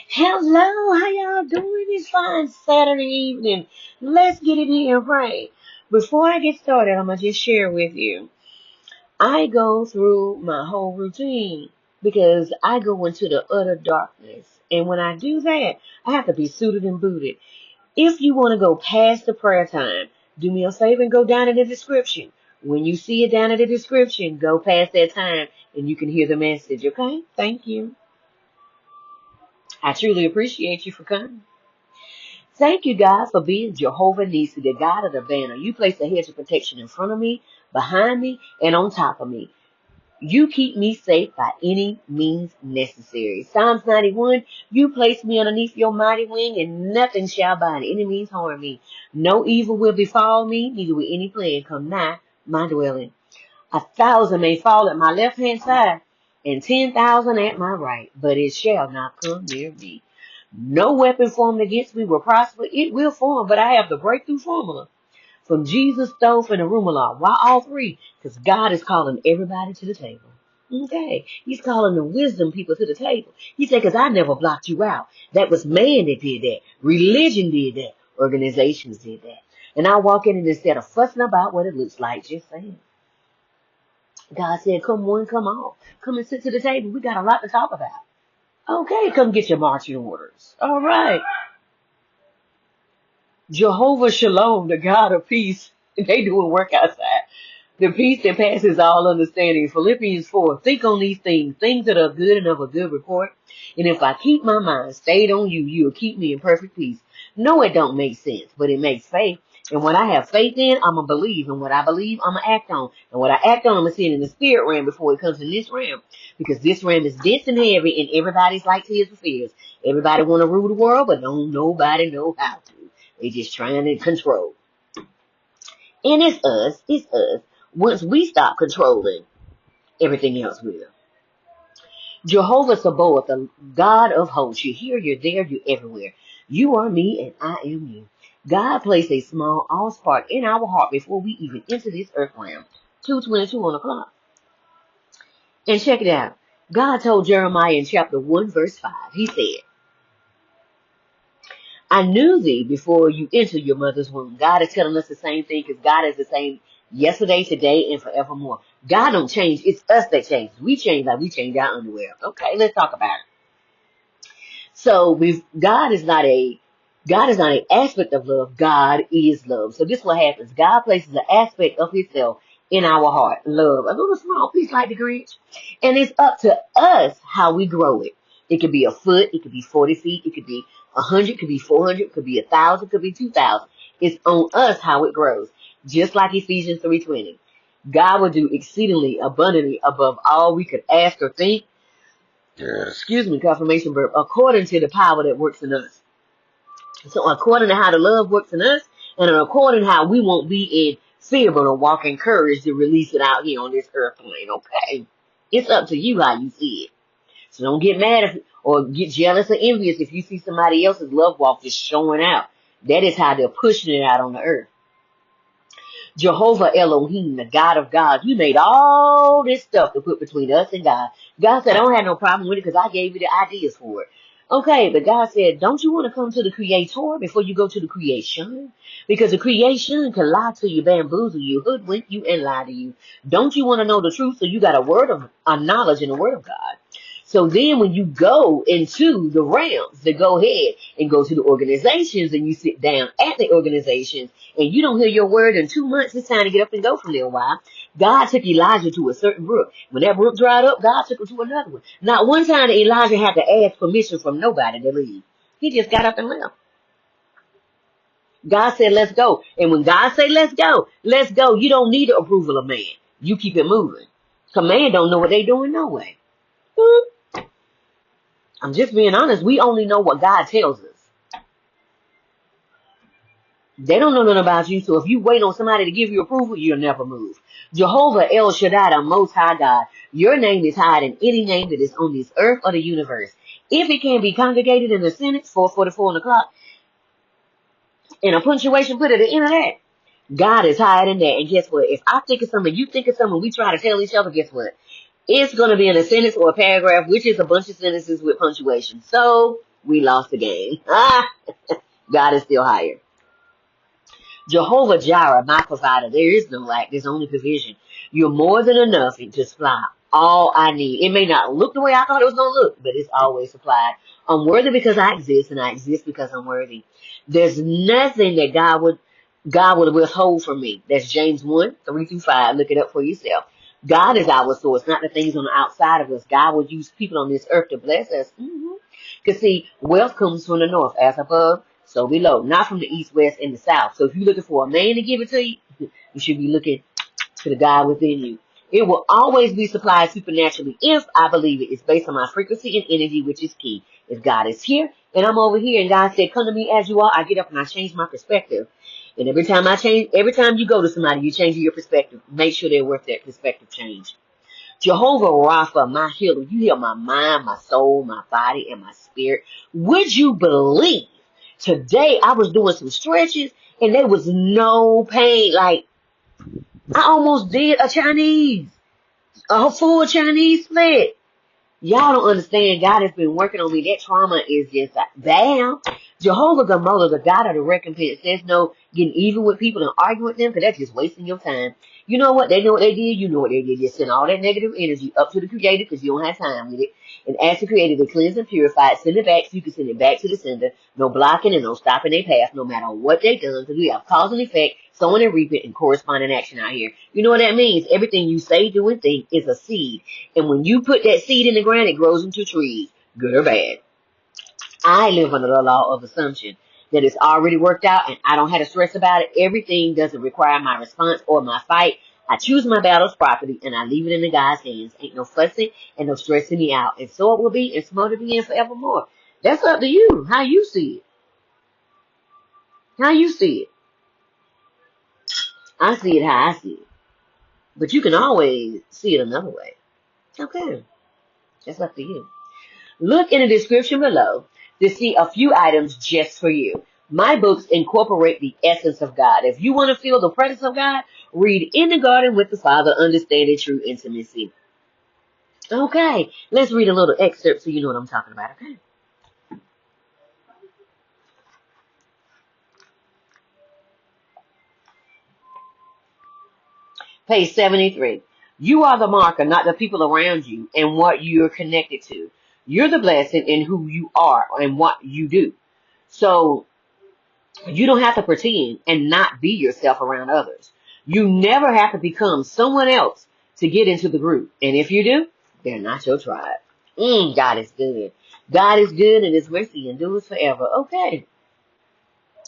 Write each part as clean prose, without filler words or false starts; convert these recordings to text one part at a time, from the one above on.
Hello, how y'all doing this fine Saturday evening? Let's get in here and pray. Before I get started, I'm going to just share with you. I go through my whole routine because I go into the utter darkness. And when I do that, I have to be suited and booted. If you want to go past the prayer time, do me a favor and go down in the description. When you see it down in the description, go past that time and you can hear the message, okay? Thank you. I truly appreciate you for coming. Thank you, God, for being Jehovah Nissi, the God of the banner. You place a hedge of protection in front of me, behind me, and on top of me. You keep me safe by any means necessary. Psalms 91, you place me underneath your mighty wing, and nothing shall by any means harm me. No evil will befall me, neither will any plague come nigh my dwelling. 1,000 may fall at my left-hand side, and 10,000 at my right, but it shall not come near me. No weapon formed against me will prosper. It will form, but I have the breakthrough formula from Jesus, Stove, and the Rumala. Why all three? Because God is calling everybody to the table. Okay. He's calling the wisdom people to the table. He said, because I never blocked you out. That was man that did that. Religion did that. Organizations did that. And I walk in and instead of fussing about what it looks like, just saying. God said, come one, come all. Come and sit to the table. We got a lot to talk about. Okay, come get your marching orders. All right. Jehovah Shalom, the God of peace. They doing work outside. The peace that passes all understanding. Philippians 4. Think on these things that are good and of a good report. And if I keep my mind stayed on you, you'll keep me in perfect peace. No, it don't make sense, but it makes faith. And what I have faith in, I'm going to believe. And what I believe, I'm going to act on. And what I act on, I'm going to see it in the spirit realm before it comes in this realm. Because this realm is dense and heavy, and everybody's like tears and fears. Everybody want to rule the world, but don't nobody know how to. They just trying to control. And it's us. Once we stop controlling, everything else will. Jehovah Sabaoth, the God of hosts. You're here, you're there, you're everywhere. You are me and I am you. God placed a small all-spark in our heart before we even enter this earth realm. 2:22 on the clock. And check it out. God told Jeremiah in chapter 1, verse 5. He said, I knew thee before you entered your mother's womb. God is telling us the same thing because God is the same yesterday, today, and forevermore. God don't change. It's us that change. We change like we change our underwear. Okay, let's talk about it. So God is not an aspect of love. God is love. So this is what happens. God places an aspect of himself in our heart. Love. A little small piece like the Grinch. And it's up to us how we grow it. It could be a foot. It could be 40 feet. It could be 100. Could be 400. Could be 1,000. Could be 2,000. It's on us how it grows. Just like Ephesians 3:20. God will do exceedingly abundantly above all we could ask or think. Excuse me, confirmation verb. According to the power that works in us. So according to how the love works in us, and according to how we won't be in fear, but will walk in courage to release it out here on this earth plane, okay? It's up to you how you see it. So don't get mad or get jealous or envious if you see somebody else's love walk just showing out. That is how they're pushing it out on the earth. Jehovah Elohim, the God of gods. You made all this stuff to put between us and God. God said, I don't have no problem with it because I gave you the ideas for it. Okay, but God said, don't you want to come to the Creator before you go to the creation? Because the creation can lie to you, bamboozle you, hoodwink you, and lie to you. Don't you want to know the truth? So you got a knowledge in the Word of God. So then when you go into the realms, to go ahead and go to the organizations and you sit down at the organizations and you don't hear your word in 2 months, it's time to get up and go for a little while. God took Elijah to a certain brook. When that brook dried up, God took him to another one. Not one time did Elijah have to ask permission from nobody to leave. He just got up and left. God said, let's go. And when God say, let's go, let's go. You don't need the approval of man. You keep it moving. Because man don't know what they doing no way. I'm just being honest. We only know what God tells us. They don't know nothing about you. So if you wait on somebody to give you approval, you'll never move. Jehovah El Shaddai, the Most High God. Your name is higher than any name that is on this earth or the universe. If it can be congregated in the sentence, 4:44 on the clock, and a punctuation put at the end of that, God is higher than that. And guess what? If I think of something, you think of something, we try to tell each other, guess what? It's going to be in a sentence or a paragraph, which is a bunch of sentences with punctuation. So We lost the game. God is still higher. Jehovah Jireh, my provider. There is no lack. There's only provision. You're more than enough to supply all I need. It may not look the way I thought it was going to look, but it's always supplied. I'm worthy because I exist, and I exist because I'm worthy. There's nothing that God would withhold from me. That's James 1:3-5. Look it up for yourself. God is our source, not the things on the outside of us. God will use people on this earth to bless us. Because see, wealth comes from the north, as above, so below, not from the east, west, and the south. So if you're looking for a man to give it to you, you should be looking to the God within you. It will always be supplied supernaturally if I believe it. It's based on my frequency and energy, which is key. If God is here and I'm over here and God said, come to me as you are, I get up and I change my perspective. And every time you go to somebody, you change your perspective. Make sure they're worth that perspective change. Jehovah Rapha, my healer. You heal my mind, my soul, my body, and my spirit. Would you believe today I was doing some stretches and there was no pain? Like, I almost did a full Chinese split. Y'all don't understand. God has been working on me. That trauma is just like, bam. Jehovah Gamola, the God of the recompense. There's no getting even with people and arguing with them because that's just wasting your time. You know what? They know what they did. You know what they did. Just send all that negative energy up to the Creator because you don't have time with it. And ask the Creator to cleanse and purify it. Send it back so you can send it back to the sender. No blocking and no stopping their path no matter what they done because we have cause and effect, sowing and reaping, and corresponding action out here. You know what that means? Everything you say, do, and think is a seed. And when you put that seed in the ground, it grows into trees, good or bad. I live under the law of assumption that it's already worked out and I don't have to stress about it. Everything doesn't require my response or my fight. I choose my battles properly and I leave it in the God's hands. Ain't no fussing and no stressing me out. And so it will be and so it will be and forevermore. That's up to you, how you see it. How you see it. I see it how I see it. But you can always see it another way. Okay. That's up to you. Look in the description below to see a few items just for you. My books incorporate the essence of God. If you want to feel the presence of God, read In the Garden with the Father, Understanding True Intimacy. Okay, let's read a little excerpt so you know what I'm talking about, okay? Page 73. You are the marker, not the people around you and what you're connected to. You're the blessing in who you are and what you do. So you don't have to pretend and not be yourself around others. You never have to become someone else to get into the group. And if you do, they're not your tribe. God is good. God is good and His mercy endures forever. Okay.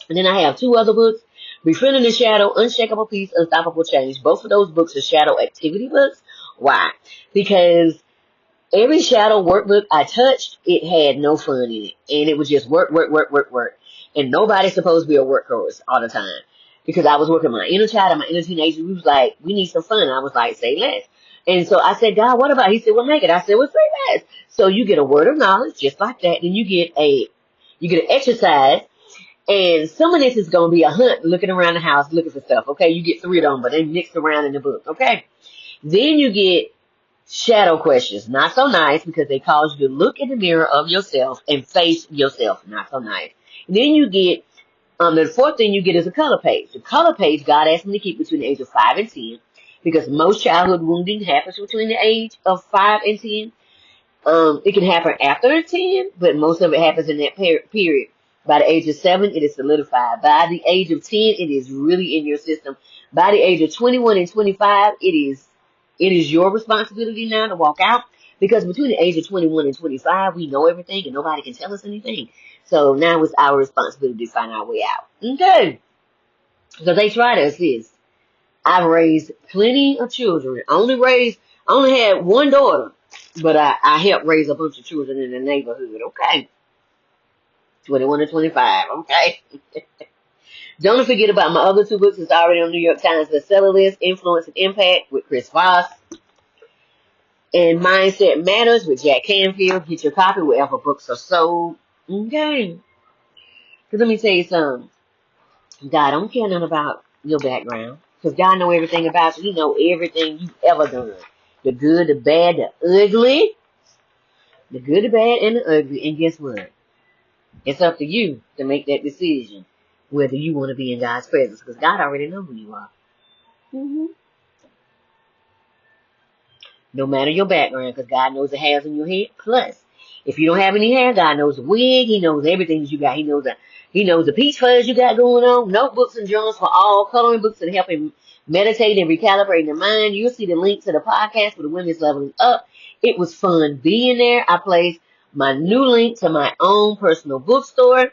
And then I have two other books. Befriending the Shadow, Unshakable Peace, Unstoppable Change. Both of those books are shadow activity books. Why? Because every shadow workbook I touched, it had no fun in it. And it was just work. And nobody's supposed to be a workhorse all the time. Because I was working my inner child and my inner teenager. We was like, we need some fun. I was like, say less. And so I said, God, what about? He said, well, make it. I said, well, say less. So you get a word of knowledge just like that. Then you get an exercise. And some of this is going to be a hunt looking around the house looking for stuff. Okay, you get 3 of them, but they mixed around in the book. Okay. Then you get shadow questions. Not so nice because they cause you to look in the mirror of yourself and face yourself. Not so nice. And then you get, the fourth thing you get is a color page. The color page, God asked me to keep between the age of 5 and 10 because most childhood wounding happens between the age of 5 and 10. It can happen after 10, but most of it happens in that period. By the age of 7, it is solidified. By the age of 10, it is really in your system. By the age of 21 and 25, it is your responsibility now to walk out. Because between the age of 21 and 25, we know everything and nobody can tell us anything. So now it's our responsibility to find our way out. Okay. So they try to assist. I've raised plenty of children. I only had one daughter, but I helped raise a bunch of children in the neighborhood. Okay. 21 and 25, okay? Don't forget about my other 2 books. It's already on New York Times bestseller list, Influence and Impact with Chris Voss, and Mindset Matters with Jack Canfield. Get your copy wherever books are sold. Okay. Because let me tell you something. God don't care nothing about your background. Because God know everything about you. He know everything you've ever done. The good, the bad, the ugly. The good, the bad, and the ugly. And guess what? It's up to you to make that decision whether you want to be in God's presence, because God already knows who you are. Mm-hmm. No matter your background, because God knows the hairs in your head. Plus, if you don't have any hair, God knows the wig. He knows everything that you got. He knows the peach fuzz you got going on. Notebooks and journals for all coloring books that help him meditate and recalibrate their mind. You'll see the link to the podcast for the Women's Leveling Up. It was fun being there. I placed my new link to my own personal bookstore.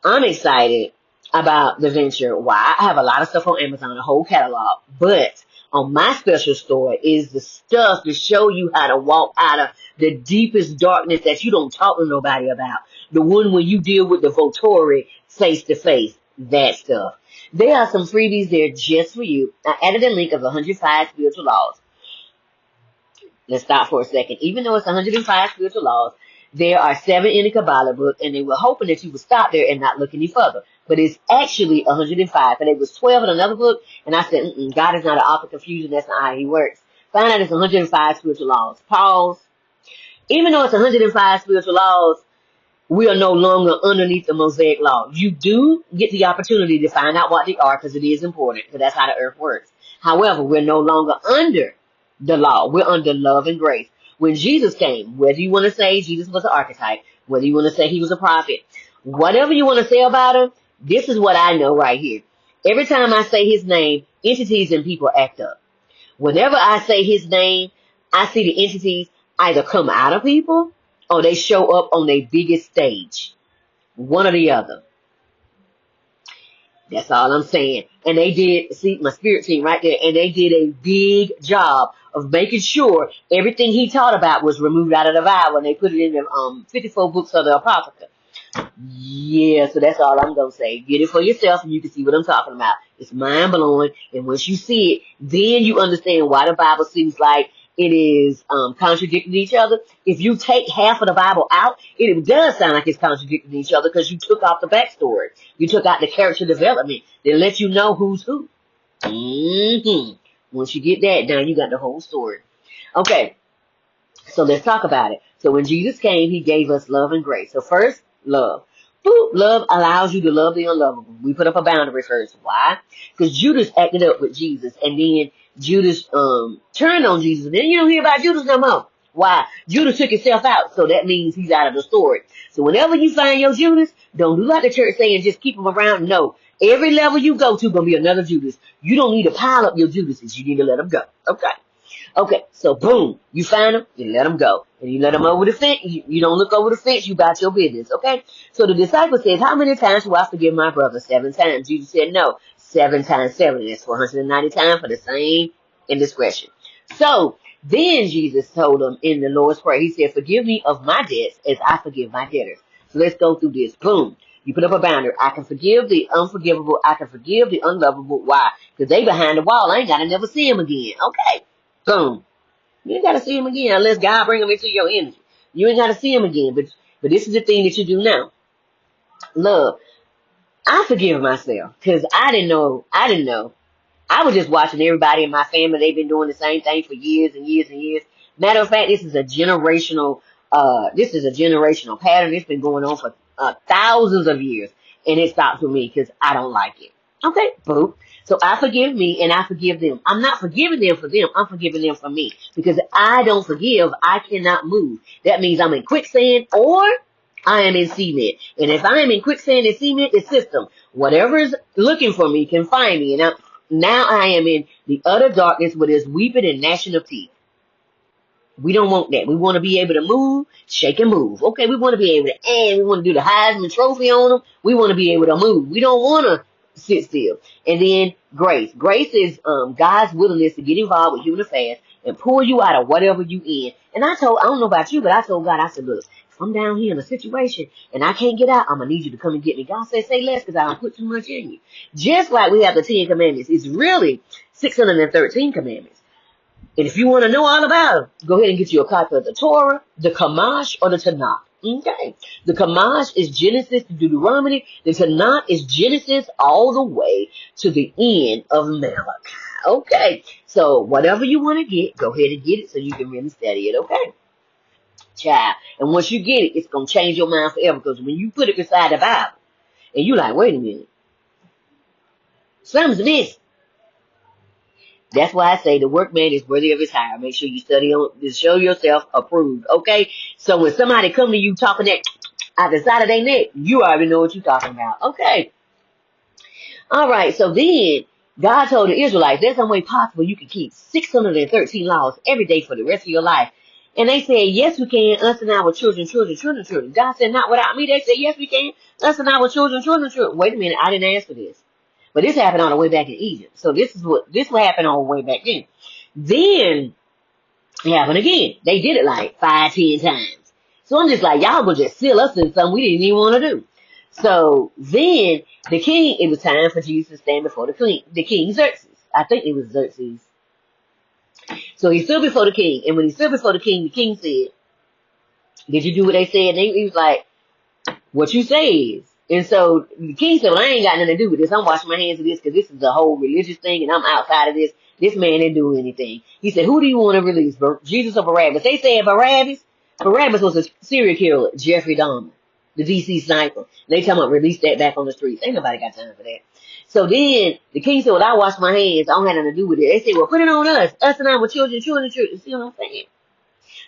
I'm excited about the venture. Why? I have a lot of stuff on Amazon, a whole catalog, but on my special store is the stuff to show you how to walk out of the deepest darkness that you don't talk to nobody about. The one when you deal with the Volturi face to face, that stuff. There are some freebies there just for you. I added a link of 105 spiritual laws. Let's stop for a second. Even though it's 105 spiritual laws, there are 7 in the Kabbalah book, and they were hoping that you would stop there and not look any further. But it's actually 105, and it was 12 in another book, and I said, God is not an author confusion. That's not how he works. Find out it's 105 spiritual laws. Pause. Even though it's 105 spiritual laws, we are no longer underneath the Mosaic law. You do get the opportunity to find out what they are, because it is important, because that's how the earth works. However, we're no longer under the law. We're under love and grace. When Jesus came, whether you want to say Jesus was an archetype, whether you want to say he was a prophet, whatever you want to say about him, this is what I know right here. Every time I say his name, entities and people act up. Whenever I say his name, I see the entities either come out of people or they show up on their biggest stage. One or the other. That's all I'm saying. And they did, see my spirit team right there, and they did a big job of making sure everything he taught about was removed out of the Bible, and they put it in the 54 books of the Apocrypha. Yeah, so that's all I'm going to say. Get it for yourself and you can see what I'm talking about. It's mind-blowing, and once you see it, then you understand why the Bible seems like it is contradicting each other. If you take half of the Bible out, it does sound like it's contradicting each other because you took off the backstory. You took out the character development. They let you know who's who. Once you get that done, you got the whole story. Okay, so let's talk about it. So when Jesus came, he gave us love and grace. So first, love. Boop, love allows you to love the unlovable. We put up a boundary first. Why? Because Judas acted up with Jesus, and then Judas turned on Jesus. And then you don't hear about Judas no more. Why? Judas took himself out, so that means he's out of the story. So whenever you find your Judas, don't do like the church saying just keep him around. No. Every level you go to gonna be another Judas. You don't need to pile up your Judases. You need to let them go. Okay. Okay, so boom, you find them, you let them go. And you let them over the fence, you don't look over the fence, you got your business, okay? So the disciple says, how many times will I forgive my brother? 7 times. Jesus said, no, 7 times 7. That's 490 times for the same indiscretion. So then Jesus told them in the Lord's Prayer, he said, forgive me of my debts as I forgive my debtors. So let's go through this. Boom. You put up a boundary. I can forgive the unforgivable. I can forgive the unlovable. Why? Because they behind the wall. I ain't got to never see them again. Okay. Boom. You ain't got to see him again unless God bring him into your energy. You ain't got to see him again. But this is the thing that you do now. Love. I forgive myself because I didn't know. I was just watching everybody in my family. They've been doing the same thing for years and years and years. Matter of fact, this is a generational pattern. It's been going on for thousands of years. And it stops with me because I don't like it. Okay, boom. So I forgive me and I forgive them. I'm not forgiving them for them. I'm forgiving them for me. Because if I don't forgive, I cannot move. That means I'm in quicksand or I am in cement. And if I am in quicksand and cement, the system, whatever is looking for me can find me. And now I am in the utter darkness where there's weeping and gnashing of teeth. We don't want that. We want to be able to move, shake and move. Okay, we want to be able to, and we want to do the Heisman Trophy on them. We want to be able to move. We don't want to sit still. And then grace. Grace is God's willingness to get involved with human affairs and pull you out of whatever you in. And I don't know about you, but I told God, I said, look, if I'm down here in a situation and I can't get out, I'm going to need you to come and get me. God said, say less because I don't put too much in you. Just like we have the 10 commandments. It's really 613 commandments. And if you want to know all about them, go ahead and get you a copy of the Torah, the Kamash, or the Tanakh. Okay. The Kamash is Genesis to Deuteronomy. The Tanakh is Genesis all the way to the end of Malachi. Okay. So whatever you want to get, go ahead and get it so you can really study it. Okay. child. And once you get it, it's going to change your mind forever. Because when you put it beside the Bible, and you like, wait a minute, something's missing. That's why I say the workman is worthy of his hire. Make sure you study on to show yourself approved. Okay? So when somebody come to you talking that out the side of their neck, you already know what you're talking about. Okay. All right. So then God told the Israelites, there's some way possible you can keep 613 laws every day for the rest of your life. And they said, yes, we can. Us and our children. God said, not without me. They said, yes, we can. Us and our children. Wait a minute. I didn't ask for this. But this happened all the way back in Egypt. So this will happen all the way back then. Then it happened again. They did it like 5, 10 times. So I'm just like, y'all gonna just seal us in something we didn't even want to do. So then the king, it was time for Jesus to stand before the king Xerxes. I think it was Xerxes. So he stood before the king. And when he stood before the king said, did you do what they said? And he was like, what you say is. And so the king said, well, I ain't got nothing to do with this. I'm washing my hands of this because this is a whole religious thing and I'm outside of this. This man didn't do anything. He said, who do you want to release, Jesus or Barabbas? They said Barabbas. Barabbas was a serial killer, Jeffrey Dahmer, the DC sniper. They talking about release that back on the streets. Ain't nobody got time for that. So then the king said, well, I wash my hands. I don't have nothing to do with it. They said, well, put it on us. Us and our children. See what I'm saying?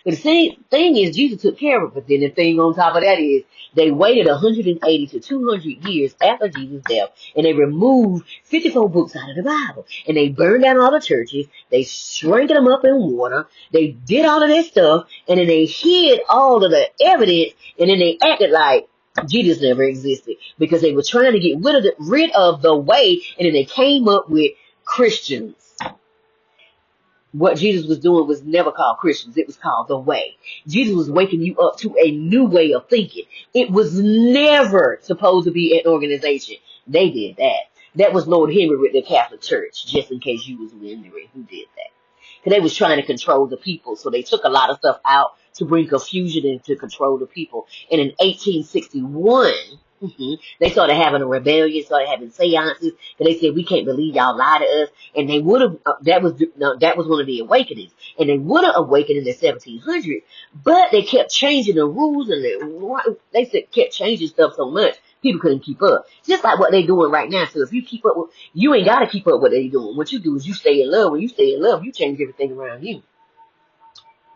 But the same thing is Jesus took care of it. But then the thing on top of that is they waited 180 to 200 years after Jesus' death, and they removed 54 books out of the Bible, and they burned down all the churches. They shrank them up in water. They did all of that stuff, and then they hid all of the evidence, and then they acted like Jesus never existed because they were trying to get rid of the way, and then they came up with Christians. What Jesus was doing was never called Christians. It was called the way. Jesus was waking you up to a new way of thinking. It was never supposed to be an organization. They did that. That was Lord Henry with the Catholic Church, just in case you was wondering who did that. Because they was trying to control the people. So they took a lot of stuff out to bring confusion and to control the people. And in 1861, they started having a rebellion, started having seances, and they said, we can't believe y'all lied to us. And they would have, that was one of the awakenings. And they would have awakened in the 1700s, but they kept changing the rules, and they kept changing stuff so much, people couldn't keep up. Just like what they're doing right now. So if you keep up with, you ain't got to keep up with what they're doing. What you do is you stay in love. When you stay in love, you change everything around you.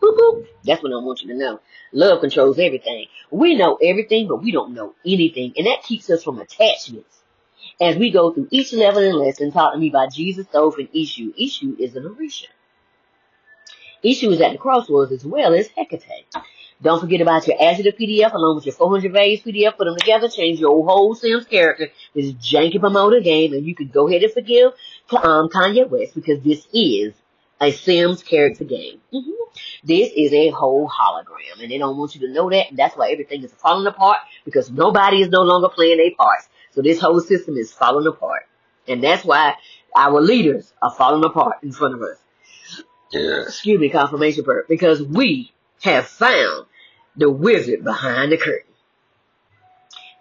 Boop, boop. That's what I want you to know. Love controls everything. We know everything, but we don't know anything. And that keeps us from attachments. As we go through each level and lesson, talk to me about Jesus, Stove, and Issue. Issue is an Orisha. Issue is at the crossroads as well as Hecate. Don't forget about your Adjective PDF along with your 400 Values PDF. Put them together. Change your whole Sims character. This is janky promoter game. And you can go ahead and forgive Kanye West because this is a Sims character game. This is a whole hologram, and they don't want you to know that, and that's why everything is falling apart, because nobody is no longer playing their parts. So this whole system is falling apart, and that's why our leaders are falling apart in front of us. Excuse me, confirmation prayer, because we have found the wizard behind the curtain.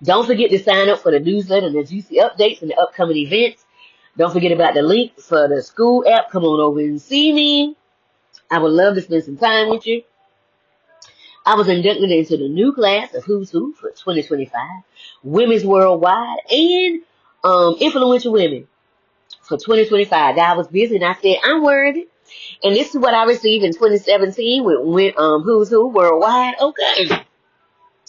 Don't forget to sign up for the newsletter and the juicy updates and the upcoming events. Don't forget about the link for the school app. Come on over and see me. I would love to spend some time with you. I was inducted into the new class of Who's Who for 2025, Women's Worldwide, and Influential Women for 2025. I was busy and I said, I'm worthy. And this is what I received in 2017 with Who's Who Worldwide. Okay.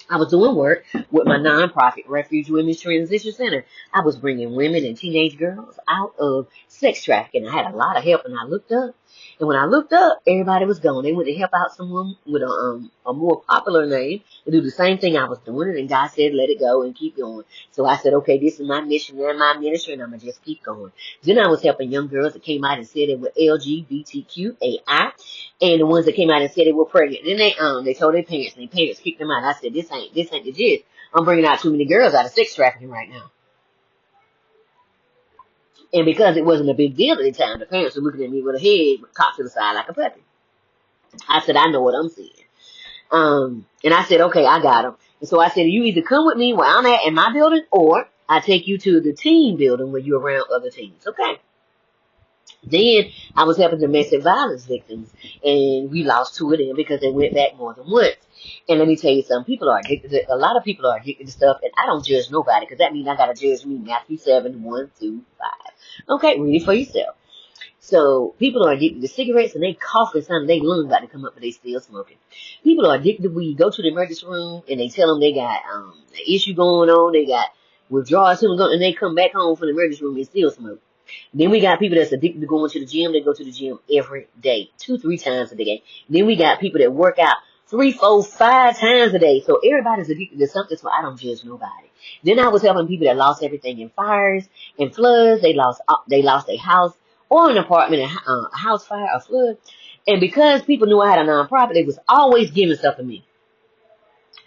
I was doing work with my nonprofit, Refuge Women's Transition Center. I was bringing women and teenage girls out of sex trafficking. I had a lot of help, and I looked up. And when I looked up, everybody was gone. They went to help out someone with a more popular name to do the same thing I was doing. And God said, let it go and keep going. So I said, okay, this is my mission and my ministry, and I'm going to just keep going. Then I was helping young girls that came out and said they were LGBTQAI. And the ones that came out and said they were pregnant. Then they told their parents, and their parents kicked them out. I said, this ain't the gist. I'm bringing out too many girls out of sex trafficking right now. And because it wasn't a big deal at the time, the parents were looking at me with a head cocked to the side like a puppy. I said, I know what I'm saying. And I said, okay, I got them. And so I said, you either come with me where I'm at in my building, or I take you to the teen building where you're around other teens. Okay. Then I was helping domestic violence victims, and we lost 2 of them because they went back more than once. And let me tell you something. People are addicted to, a lot of people are addicted to stuff, and I don't judge nobody, because that means I got to judge me. Matthew 7, 1, 2, 5. Okay, read it for yourself. So people are addicted to cigarettes, and they coughing something, they lungs about to come up, but they still smoking. People are addicted to weed. Go to the emergency room, and they tell them they got an issue going on, they got withdrawal symptoms, and they come back home from the emergency room and still smoke. Then we got people that's addicted to going to the gym. They go to the gym every day, 2-3 times a day. Then we got people that work out 3, 4, 5 times a day. So everybody's addicted to something, so I don't judge nobody. Then I was helping people that lost everything in fires and floods. They lost their house or an apartment, a house fire, a flood. And because people knew I had a nonprofit, they was always giving stuff to me.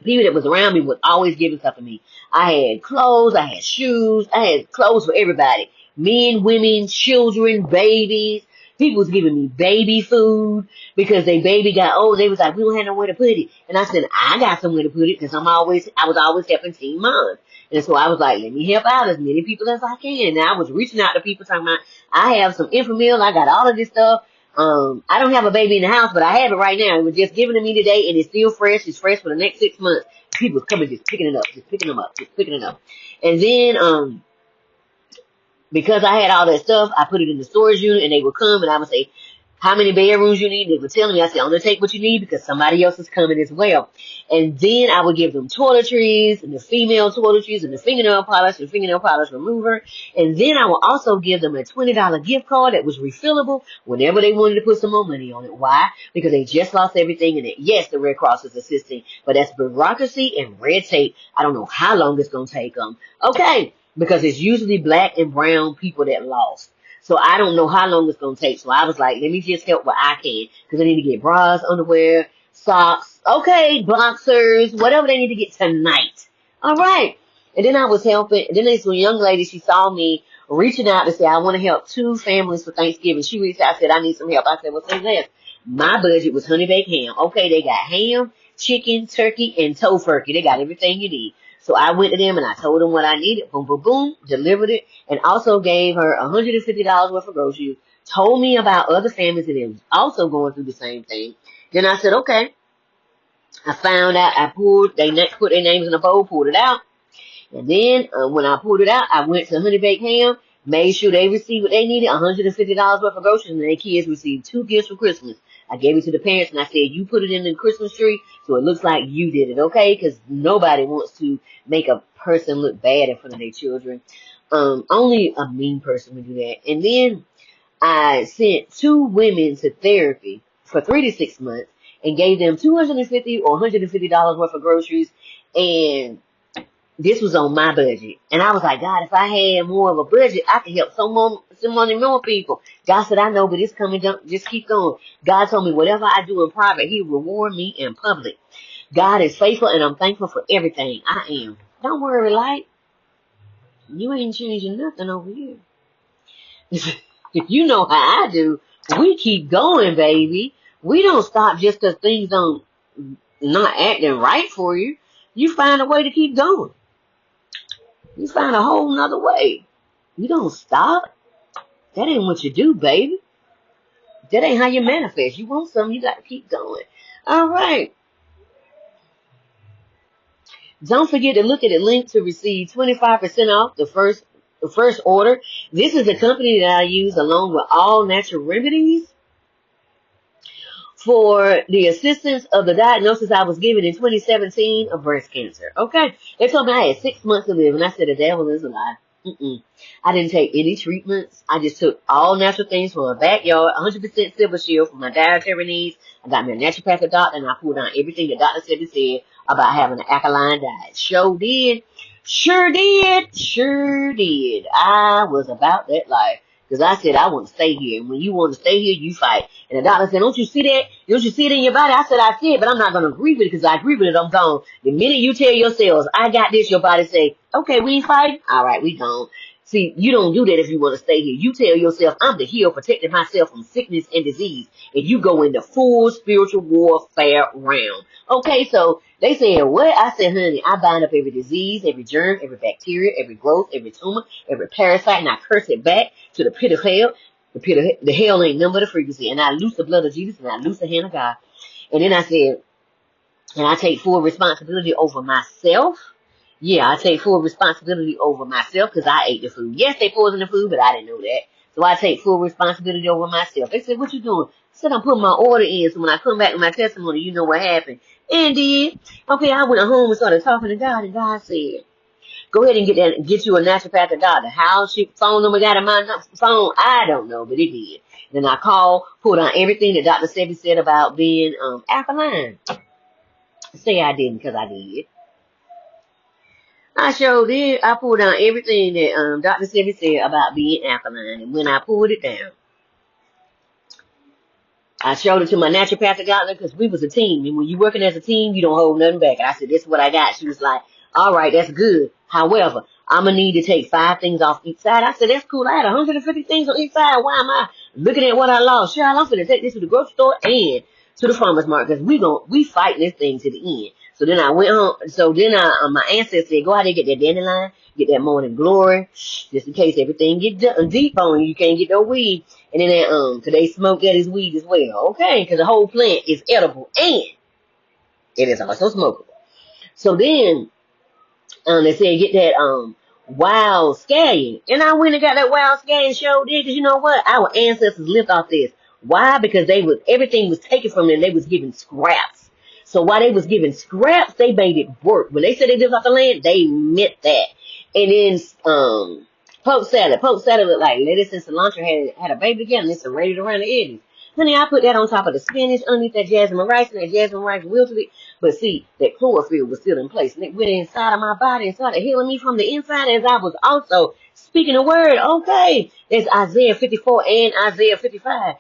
People that was around me was always giving stuff to me. I had clothes, I had shoes, I had clothes for everybody. Men, women, children, babies. People was giving me baby food because their baby got old. They was like, we don't have nowhere to put it. And I said, I got somewhere to put it, because I was always helping teen moms. And so I was like, let me help out as many people as I can. And I was reaching out to people talking about, I have some Infamil, I got all of this stuff. I don't have a baby in the house, but I have it right now. It was just given to me today, and it's still fresh. It's fresh for the next 6 months. People was coming, just picking it up, just picking them up, just picking it up. And then, because I had all that stuff, I put it in the storage unit, and they would come, and I would say, how many bedrooms you need? They would tell me. I said, only take what you need, because somebody else is coming as well. And then I would give them toiletries, and the female toiletries, and the fingernail polish, and fingernail polish remover. And then I would also give them a $20 gift card that was refillable whenever they wanted to put some more money on it. Why? Because they just lost everything in it. Yes, the Red Cross is assisting, but that's bureaucracy and red tape. I don't know how long it's going to take them. Okay. Because it's usually black and brown people that lost. So I don't know how long it's going to take. So I was like, let me just help what I can. Because I need to get bras, underwear, socks, okay, boxers, whatever they need to get tonight. All right. And then I was helping. And then this young lady, she saw me reaching out to say, I want to help 2 families for Thanksgiving. She reached out and said, I need some help. I said, well, say less. My budget was honey baked ham. Okay, they got ham, chicken, turkey, and tofurkey. They got everything you need. So I went to them and I told them what I needed. Boom, boom, boom. Delivered it. And also gave her $150 worth of groceries. Told me about other families that was also going through the same thing. Then I said, okay. I found out. They put their names in a bowl, pulled it out. And then when I pulled it out, I went to Honey Baked Ham. Made sure they received what they needed, $150 worth of groceries. And their kids received 2 gifts for Christmas. I gave it to the parents and I said, you put it in the Christmas tree so it looks like you did it, okay? Because nobody wants to make a person look bad in front of their children. Only a mean person would do that. And then I sent 2 women to therapy for 3 to 6 months and gave them $250 or $150 worth of groceries. And this was on my budget. And I was like, God, if I had more of a budget, I could help so many more people. God said, I know, but it's coming, just keep going. God told me, whatever I do in private, He will reward me in public. God is faithful, and I'm thankful for everything. I am. Don't worry, Light. You ain't changing nothing over here. If you know how I do, we keep going, baby. We don't stop just because things not acting right for you. You find a way to keep going. You find a whole nother way. You don't stop. That ain't what you do, baby. That ain't how you manifest. You want something, you got to keep going. All right. Don't forget to look at the link to receive 25% off the first order. This is a company that I use along with All Natural Remedies for the assistance of the diagnosis I was given in 2017 of breast cancer. Okay. They told me I had 6 months to live, and I said, the devil is a lie. I didn't take any treatments. I just took all natural things from my backyard, 100% Silver Shield for my dietary needs. I got me a naturopathic doctor, and I pulled down everything the doctor said about having an alkaline diet. Sure did. Sure did. Sure did. I was about that life. Because I said, I want to stay here. And when you want to stay here, you fight. And the doctor said, don't you see that? Don't you see it in your body? I said, I see it, but I'm not going to agree with it, because I agree with it, I'm gone. The minute you tell your cells, I got this, your body say, okay, we ain't fighting? All right, we gone. See, you don't do that if you want to stay here. You tell yourself, I'm the healer, protecting myself from sickness and disease. And you go into full spiritual warfare realm. Okay, so they said, what? I said, honey, I bind up every disease, every germ, every bacteria, every growth, every tumor, every parasite, and I curse it back to the pit of hell. The hell ain't none but a frequency. And I loose the blood of Jesus, and I loose the hand of God. And then I said, And I take full responsibility over myself. Yeah, I take full responsibility over myself because I ate the food. Yes, they poisoned the food, but I didn't know that. So I take full responsibility over myself. They said, what you doing? I said, I'm putting my order in. So when I come back to my testimony, you know what happened. And did. Okay, I went home and started talking to God, and God said, go ahead and get you a naturopathic doctor. How she phone number got in my phone, I don't know, but it did. Then I called, pulled on everything that Dr. Sebi said about being alkaline. Say I didn't, because I did. I sure did. I pulled down everything that Dr. Sebi said about being alkaline. And when I pulled it down, I showed it to my naturopathic doctor because we was a team. And when you're working as a team, you don't hold nothing back. And I said, this is what I got. She was like, all right, that's good. However, I'm going to need to take 5 things off each side. I said, that's cool. I had 150 things on each side. Why am I looking at what I lost? Child, I'm going to take this to the grocery store and to the farmer's market because we fight this thing to the end. So then I went home. So then my ancestor said, go out there and get that dandelion, get that morning glory, just in case everything get deep on you. You can't get no weed. And then cause they smoke that as weed as well. Okay, because the whole plant is edible and it is also smokable. So then they said get that wild scallion. And I went and got that wild scallion showed in because you know what? Our ancestors lived off this. Why? Because everything was taken from them. They was given scraps. So while they was giving scraps, they made it work. When they said they lived off the land, they meant that. And then poke salad. Poke salad looked like lettuce and cilantro had a baby together and it's serrated around the edges. Honey, I put that on top of the spinach, underneath that jasmine rice, and that jasmine rice wilted it. But see, that chlorophyll was still in place. And it went inside of my body and started healing me from the inside as I was also speaking the word. Okay, there's Isaiah 54 and Isaiah 55.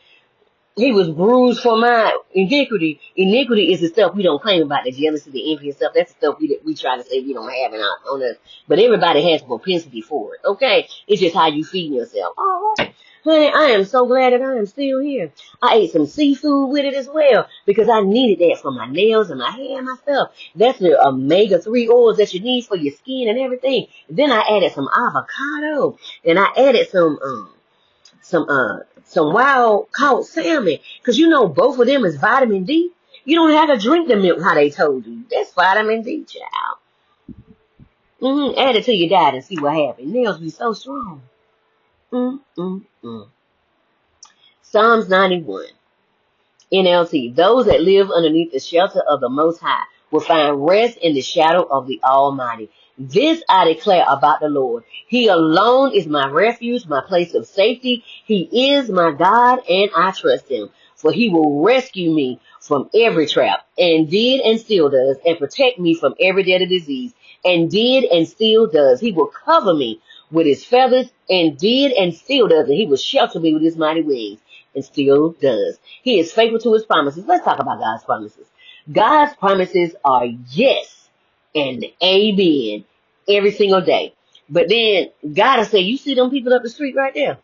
He was bruised for my iniquity. Iniquity is the stuff we don't claim about, the jealousy, the envy and stuff. That's the stuff we try to say we don't have on us. But everybody has a propensity for it. Okay? It's just how you feed yourself. All right. Honey, I am so glad that I am still here. I ate some seafood with it as well because I needed that for my nails and my hair and my stuff. That's the omega-3 oils that you need for your skin and everything. Then I added some avocado and I added some wild caught salmon. Because you know both of them is vitamin D. You don't have to drink the milk how they told you. That's vitamin D, child. Add it to your diet and see what happens. Nails be so strong. Psalms 91. NLT. Those that live underneath the shelter of the Most High will find rest in the shadow of the Almighty. This I declare about the Lord. He alone is my refuge, my place of safety. He is my God, and I trust him. For he will rescue me from every trap, and did and still does, and protect me from every deadly disease, and did and still does. He will cover me with his feathers, and did and still does, and he will shelter me with his mighty wings, and still does. He is faithful to his promises. Let's talk about God's promises. God's promises are yes and amen every single day. But then God will say, you see them people up the street right there?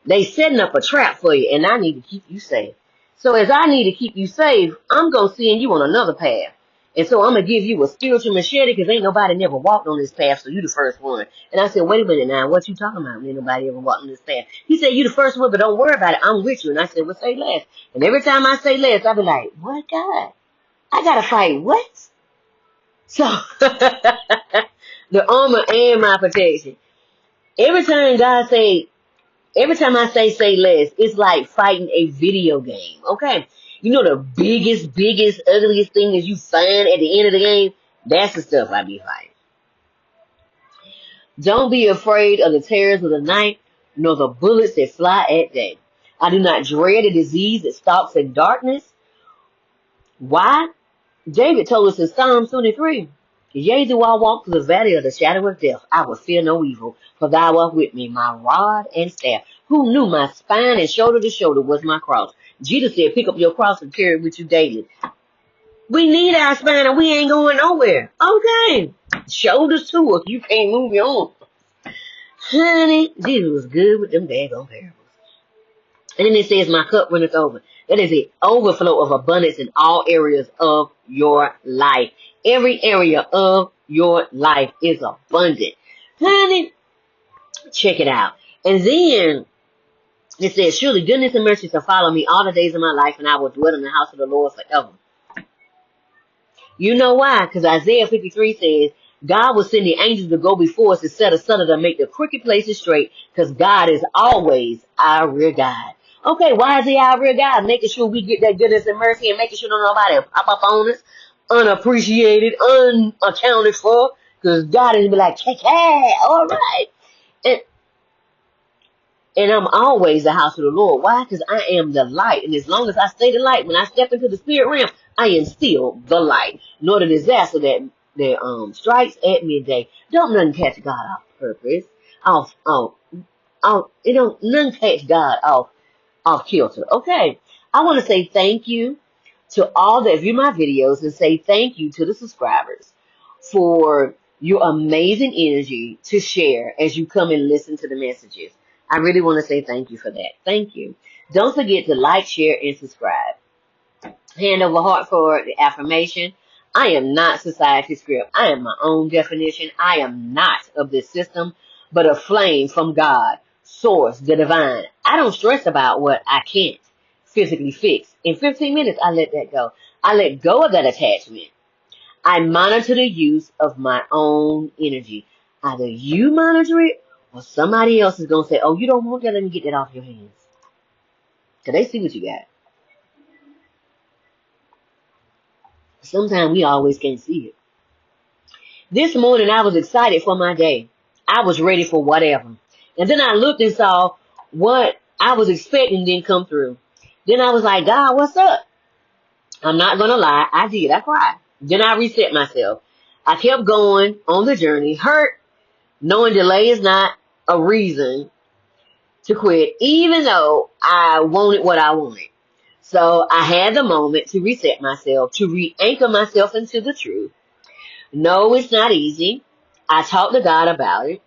They setting up a trap for you, and I need to keep you safe. So as I need to keep you safe, I'm going to send you on another path. And so I'm going to give you a spiritual machete because ain't nobody never walked on this path, so you the first one. And I said, wait a minute now, what you talking about? Ain't nobody ever walked on this path. He said, you the first one, but don't worry about it. I'm with you. And I said, well, say less. And every time I say less, I be like, what, God? I got to fight what? So, the armor and my protection. Every time I say less, it's like fighting a video game, okay? You know the biggest, ugliest thing that you find at the end of the game? That's the stuff I be fighting. Don't be afraid of the terrors of the night, nor the bullets that fly at day. I do not dread a disease that stalks in darkness. Why? David told us in Psalm 23, yea, though I walk through the valley of the shadow of death, I will fear no evil, for thou art with me, my rod and staff. Who knew my spine and shoulder to shoulder was my cross? Jesus said, pick up your cross and carry it with you daily. We need our spine and we ain't going nowhere. Okay. Shoulders to us. You can't move your own. Honey, Jesus was good with them daggone parables. And then it says, my cup runneth over. That is an overflow of abundance in all areas of your life. Every area of your life is abundant. Honey, check it out. And then it says, surely goodness and mercy shall follow me all the days of my life, and I will dwell in the house of the Lord forever. You know why? Because Isaiah 53 says, God will send the angels to go before us to set us asunder to make the crooked places straight, because God is always our rear guide. Okay, why is he our rear guide? Making sure we get that goodness and mercy and making sure nobody pop up on us, unappreciated, unaccounted for, because God is be like, hey, all right. And, and I'm always the house of the Lord. Why? Because I am the light. And as long as I stay the light, when I step into the spirit realm, I am still the light. Nor the disaster that strikes at midday. Don't none catch God off purpose. None catch God off kilter. Okay. I want to say thank you to all that view my videos and say thank you to the subscribers for your amazing energy to share as you come and listen to the messages. I really want to say thank you for that. Thank you. Don't forget to like, share, and subscribe. Hand over heart for the affirmation. I am not society's script. I am my own definition. I am not of this system, but a flame from God, source, the divine. I don't stress about what I can't physically fix. In 15 minutes, I let that go. I let go of that attachment. I monitor the use of my own energy. Either you monitor it or somebody else is going to say, oh, you don't want that, let me get that off your hands. Because they see what you got. Sometimes we always can't see it. This morning I was excited for my day. I was ready for whatever. And then I looked and saw what I was expecting didn't come through. Then I was like, God, what's up? I'm not going to lie. I did. I cried. Then I reset myself. I kept going on the journey, hurt, knowing delay is not a reason to quit, even though I wanted what I wanted. So I had the moment to reset myself, to re-anchor myself into the truth. No, it's not easy. I talked to God about it.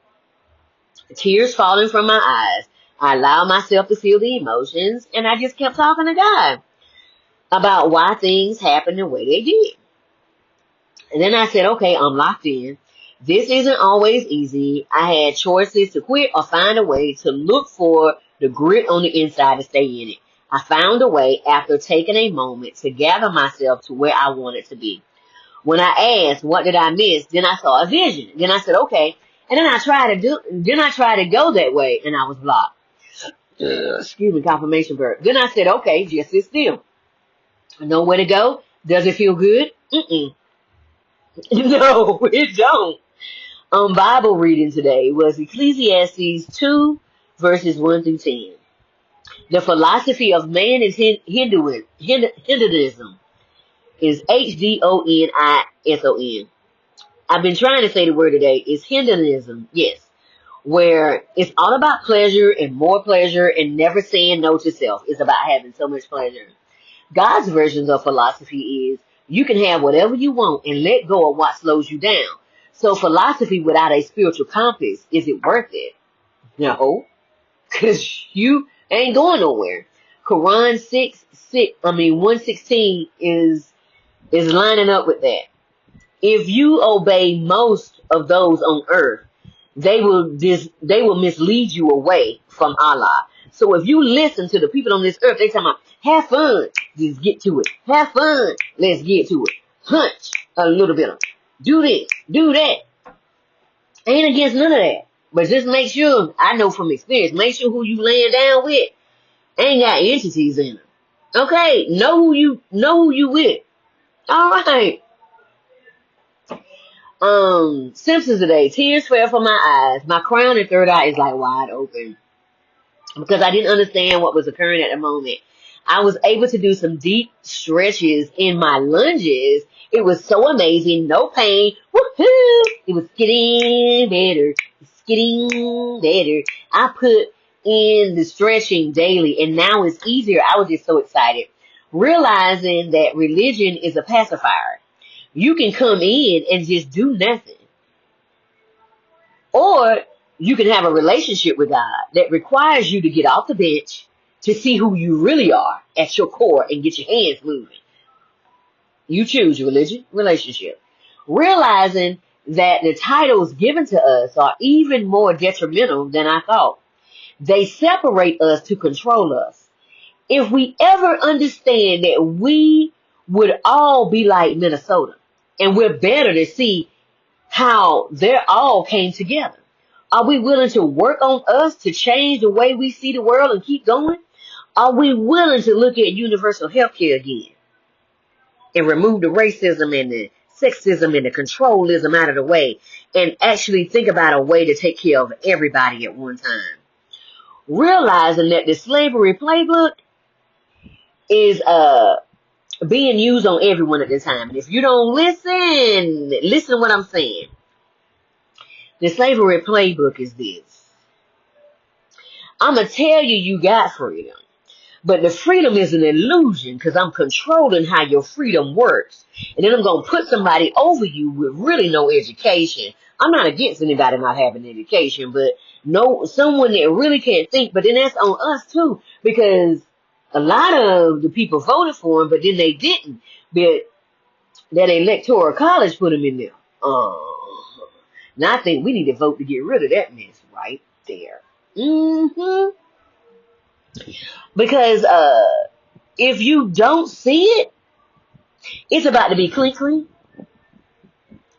Tears falling from my eyes. I allowed myself to feel the emotions, and I just kept talking to God about why things happened the way they did. And then I said, okay, I'm locked in. This isn't always easy. I had choices to quit or find a way to look for the grit on the inside to stay in it. I found a way after taking a moment to gather myself to where I wanted to be. When I asked, what did I miss? Then I saw a vision. Then I said, okay. And then I tried to go that way, and I was blocked. Excuse me, confirmation burp. Then I said, okay, just sit still. I know where to go. Does it feel good? Mm-mm. No, it don't. Bible reading today was Ecclesiastes 2, verses 1 through 10. The philosophy of man is Hinduism. Is H-D-O-N-I-S-O-N. I've been trying to say the word today. It's Hinduism, yes. Where it's all about pleasure and more pleasure and never saying no to self. It's about having so much pleasure. God's version of philosophy is you can have whatever you want and let go of what slows you down. So philosophy without a spiritual compass, is it worth it? No, because you ain't going nowhere. Quran 116 is lining up with that. If you obey most of those on earth, they will mislead you away from Allah. So if you listen to the people on this earth, they talking about, have fun, just get to it. Have fun, let's get to it. Hunch a little bit. Do this, do that. Ain't against none of that. But just make sure, I know from experience, make sure who you laying down with ain't got entities in them. Okay, know who you with. All right. Simpsons today. Tears fell from my eyes. My crown and third eye is like wide open because I didn't understand what was occurring at the moment. I was able to do some deep stretches in my lunges. It was so amazing. No pain. Woohoo! It was getting better. It's getting better. I put in the stretching daily and now it's easier. I was just so excited. Realizing that religion is a pacifier. You can come in and just do nothing. Or you can have a relationship with God that requires you to get off the bench to see who you really are at your core and get your hands moving. You choose religion, relationship. Realizing that the titles given to us are even more detrimental than I thought. They separate us to control us. If we ever understand that we would all be like Minnesota, And we're better to see how they all came together. Are we willing to work on us to change the way we see the world and keep going? Are we willing to look at universal health care again and remove the racism and the sexism and the controlism out of the way and actually think about a way to take care of everybody at one time? Realizing that the slavery playbook is being used on everyone at this time. And if you don't listen to what I'm saying. The slavery playbook is this. I'm going to tell you you got freedom. But the freedom is an illusion because I'm controlling how your freedom works. And then I'm going to put somebody over you with really no education. I'm not against anybody not having education, but someone that really can't think. But then that's on us too, because a lot of the people voted for him, but then they didn't. But that electoral college put him in there. Now I think we need to vote to get rid of that mess right there. Because if you don't see it, it's about to be clean.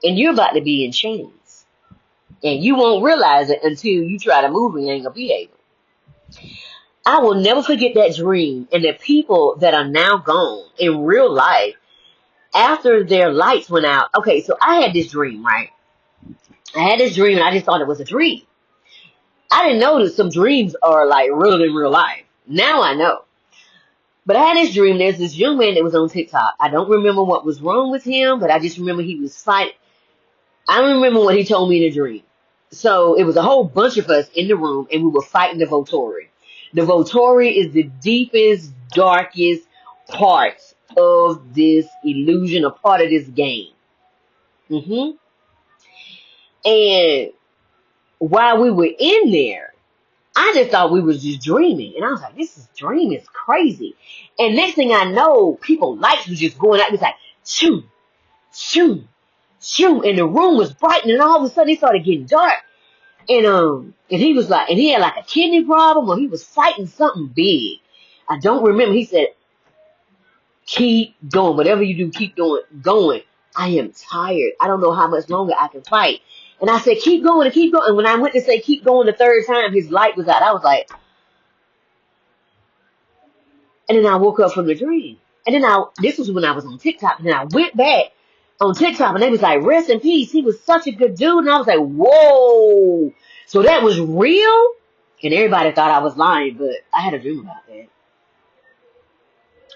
And you're about to be in chains. And you won't realize it until you try to move and you ain't going to be able. I will never forget that dream and the people that are now gone in real life after their lights went out. Okay, so I had this dream, right? I had this dream and I just thought it was a dream. I didn't know that some dreams are like real in real life. Now I know. But I had this dream. There's this young man that was on TikTok. I don't remember what was wrong with him, but I just remember he was fighting. I don't remember what he told me in the dream. So it was a whole bunch of us in the room and we were fighting the Volturi. The Volturi is the deepest, darkest part of this illusion, a part of this game. And while we were in there, I just thought we was just dreaming. And I was like, this dream is crazy. And next thing I know, people's lights was just going out. It was like, shoo, shoo, shoo. And the room was bright. And all of a sudden, it started getting dark. And he was like, and he had like a kidney problem or he was fighting something big. I don't remember. He said, keep going. Whatever you do, keep going. I am tired. I don't know how much longer I can fight. And I said, keep going and keep going. And when I went to say keep going the third time, his light was out. I was like, and then I woke up from the dream. And then this was when I was on TikTok. And then I went back on TikTok and they was like, rest in peace. He was such a good dude. And I was like, whoa. So that was real? And everybody thought I was lying, but I had a dream about that.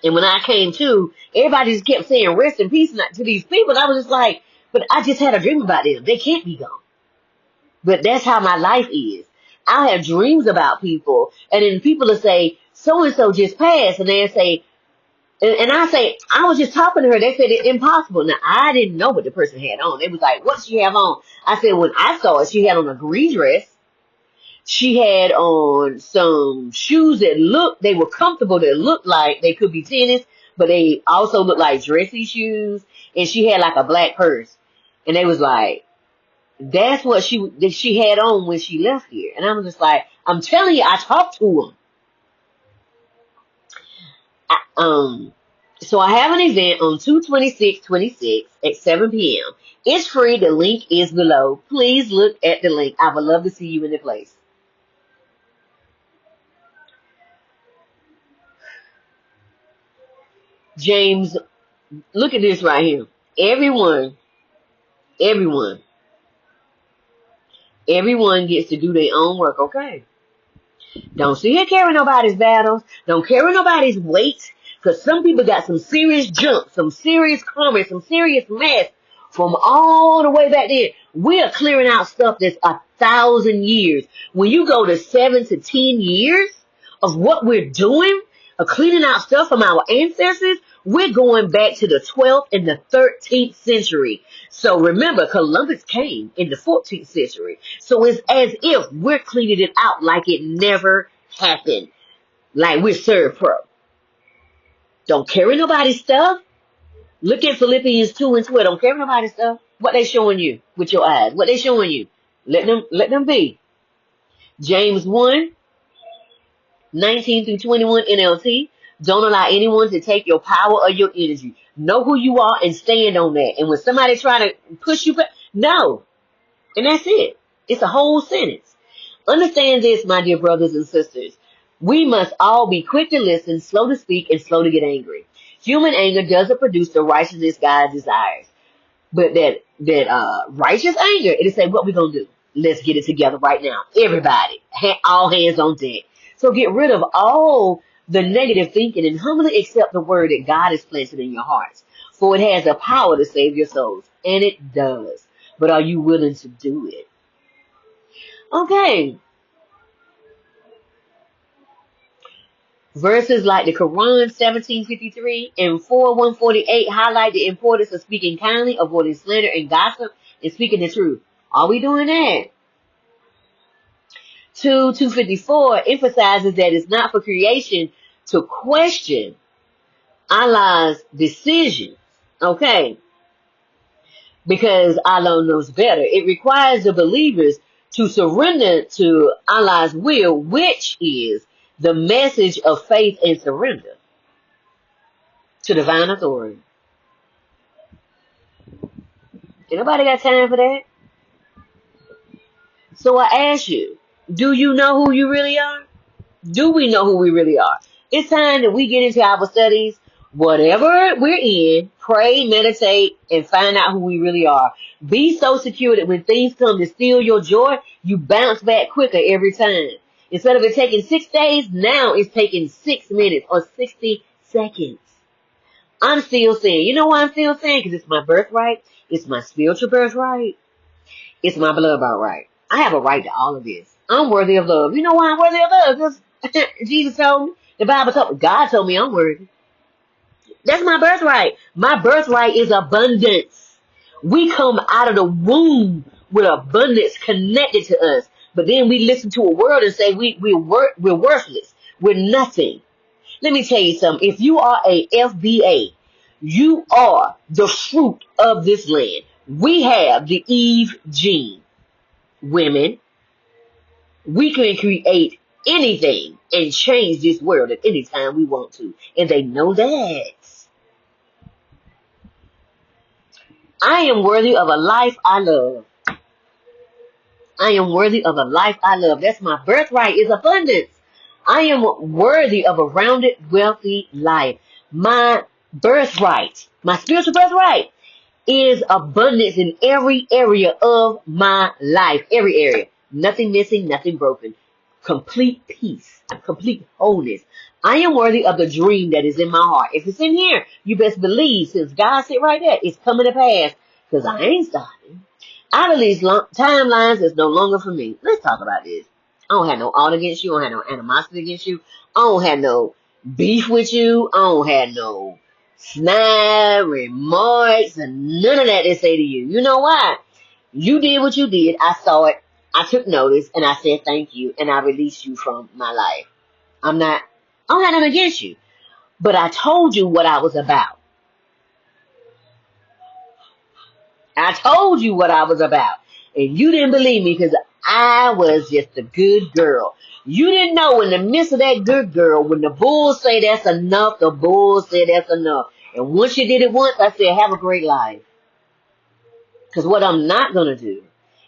And when I came to, everybody just kept saying rest in peace to these people. And I was just like, but I just had a dream about them. They can't be gone. But that's how my life is. I have dreams about people. And then people will say, so-and-so just passed. And they'll say, and I say, I was just talking to her. They said it's impossible. Now, I didn't know what the person had on. It was like, what she have on? I said, when I saw it, she had on a green dress. She had on some shoes they were comfortable, that looked like they could be tennis, but they also looked like dressy shoes. And she had like a black purse. And they was like, that's what she had on when she left here. And I was just like, I'm telling you, I talked to them. So I have an event on 2/26/26 at 7 p.m. It's free. The link is below. Please look at the link. I would love to see you in the place. James, look at this right here. Everyone gets to do their own work, okay? Don't sit here carrying nobody's battles. Don't carry nobody's weight. Because some people got some serious junk, some serious comments, some serious mess from all the way back then. We are clearing out stuff that's 1,000 years. When you go to 7 to 10 years of what we're doing, of cleaning out stuff from our ancestors, we're going back to the 12th and the 13th century. So remember, Columbus came in the 14th century. So it's as if we're cleaning it out like it never happened. Like we're served pro. Don't carry nobody's stuff. Look at Philippians 2:12. Don't carry nobody's stuff. What they showing you with your eyes? What they showing you? Let them be. James 1:19-21 NLT. Don't allow anyone to take your power or your energy. Know who you are and stand on that. And when somebody try to push you back, no. And that's it. It's a whole sentence. Understand this, my dear brothers and sisters. We must all be quick to listen, slow to speak, and slow to get angry. Human anger doesn't produce the righteousness God desires. But that righteous anger, it'll say, what we gonna do? Let's get it together right now. Everybody. All hands on deck. So get rid of all the negative thinking and humbly accept the word that God has planted in your hearts. For it has the power to save your souls. And it does. But are you willing to do it? Okay. Verses like the Quran 17:53 and 4:148 highlight the importance of speaking kindly, avoiding slander and gossip, and speaking the truth. Are we doing that? 2:254 emphasizes that it's not for creation to question Allah's decisions. Okay. Because Allah knows better. It requires the believers to surrender to Allah's will, which is the message of faith and surrender to divine authority. Anybody got time for that? So I ask you, do you know who you really are? Do we know who we really are? It's time that we get into our studies, whatever we're in, pray, meditate, and find out who we really are. Be so secure that when things come to steal your joy, you bounce back quicker every time. Instead of it taking 6 days, now it's taking 6 minutes or 60 seconds. I'm still saying, you know why I'm still saying? Because it's my birthright. It's my spiritual birthright. It's my blood birthright. I have a right to all of this. I'm worthy of love. You know why I'm worthy of love? Because Jesus told me, the Bible told me, God told me I'm worthy. That's my birthright. My birthright is abundance. We come out of the womb with abundance connected to us. But then we listen to a world and say we're worthless. We're nothing. Let me tell you something. If you are a FBA, you are the fruit of this land. We have the Eve gene. Women, we can create anything and change this world at any time we want to. And they know that. I am worthy of a life I love. I am worthy of a life I love. That's my birthright, is abundance. I am worthy of a rounded, wealthy life. My birthright, my spiritual birthright, is abundance in every area of my life. Every area. Nothing missing, nothing broken. Complete peace. Complete wholeness. I am worthy of the dream that is in my heart. If it's in here, you best believe, since God said right there, it's coming to pass. Because I ain't stopping. Out of these timelines, it's no longer for me. Let's talk about this. I don't have no ought against you. I don't have no animosity against you. I don't have no beef with you. I don't have no snide remarks and none of that they say to you. You know why? You did what you did. I saw it. I took notice and I said thank you and I released you from my life. I don't have nothing against you. But I told you what I was about. I told you what I was about. And you didn't believe me because I was just a good girl. You didn't know in the midst of that good girl, when the bulls say that's enough, the bulls say that's enough. And once you did it once, I said, have a great life. Because what I'm not going to do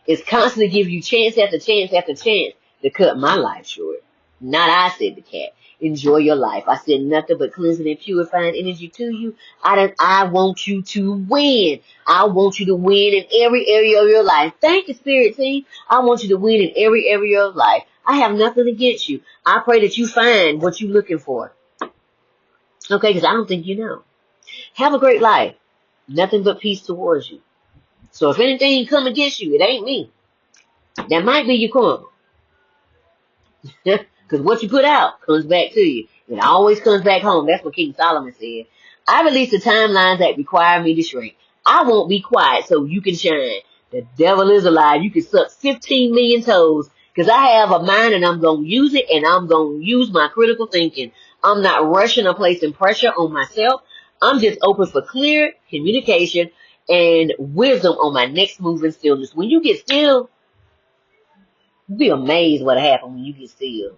is constantly give you chance after chance after chance to cut my life short. Not I, said the cat. Enjoy your life. I said nothing but cleansing and purifying energy to you. I want you to win. I want you to win in every area of your life. Thank you, Spirit Team. I want you to win in every area of life. I have nothing against you. I pray that you find what you're looking for. Okay, because I don't think you know. Have a great life. Nothing but peace towards you. So if anything come against you, it ain't me. That might be your karma. Because what you put out comes back to you. It always comes back home. That's what King Solomon said. I release the timelines that require me to shrink. I won't be quiet so you can shine. The devil is alive. You can suck 15 million toes. Because I have a mind and I'm going to use it and I'm going to use my critical thinking. I'm not rushing or placing pressure on myself. I'm just open for clear communication and wisdom on my next move in stillness. When you get still, you'll be amazed what happens when you get still.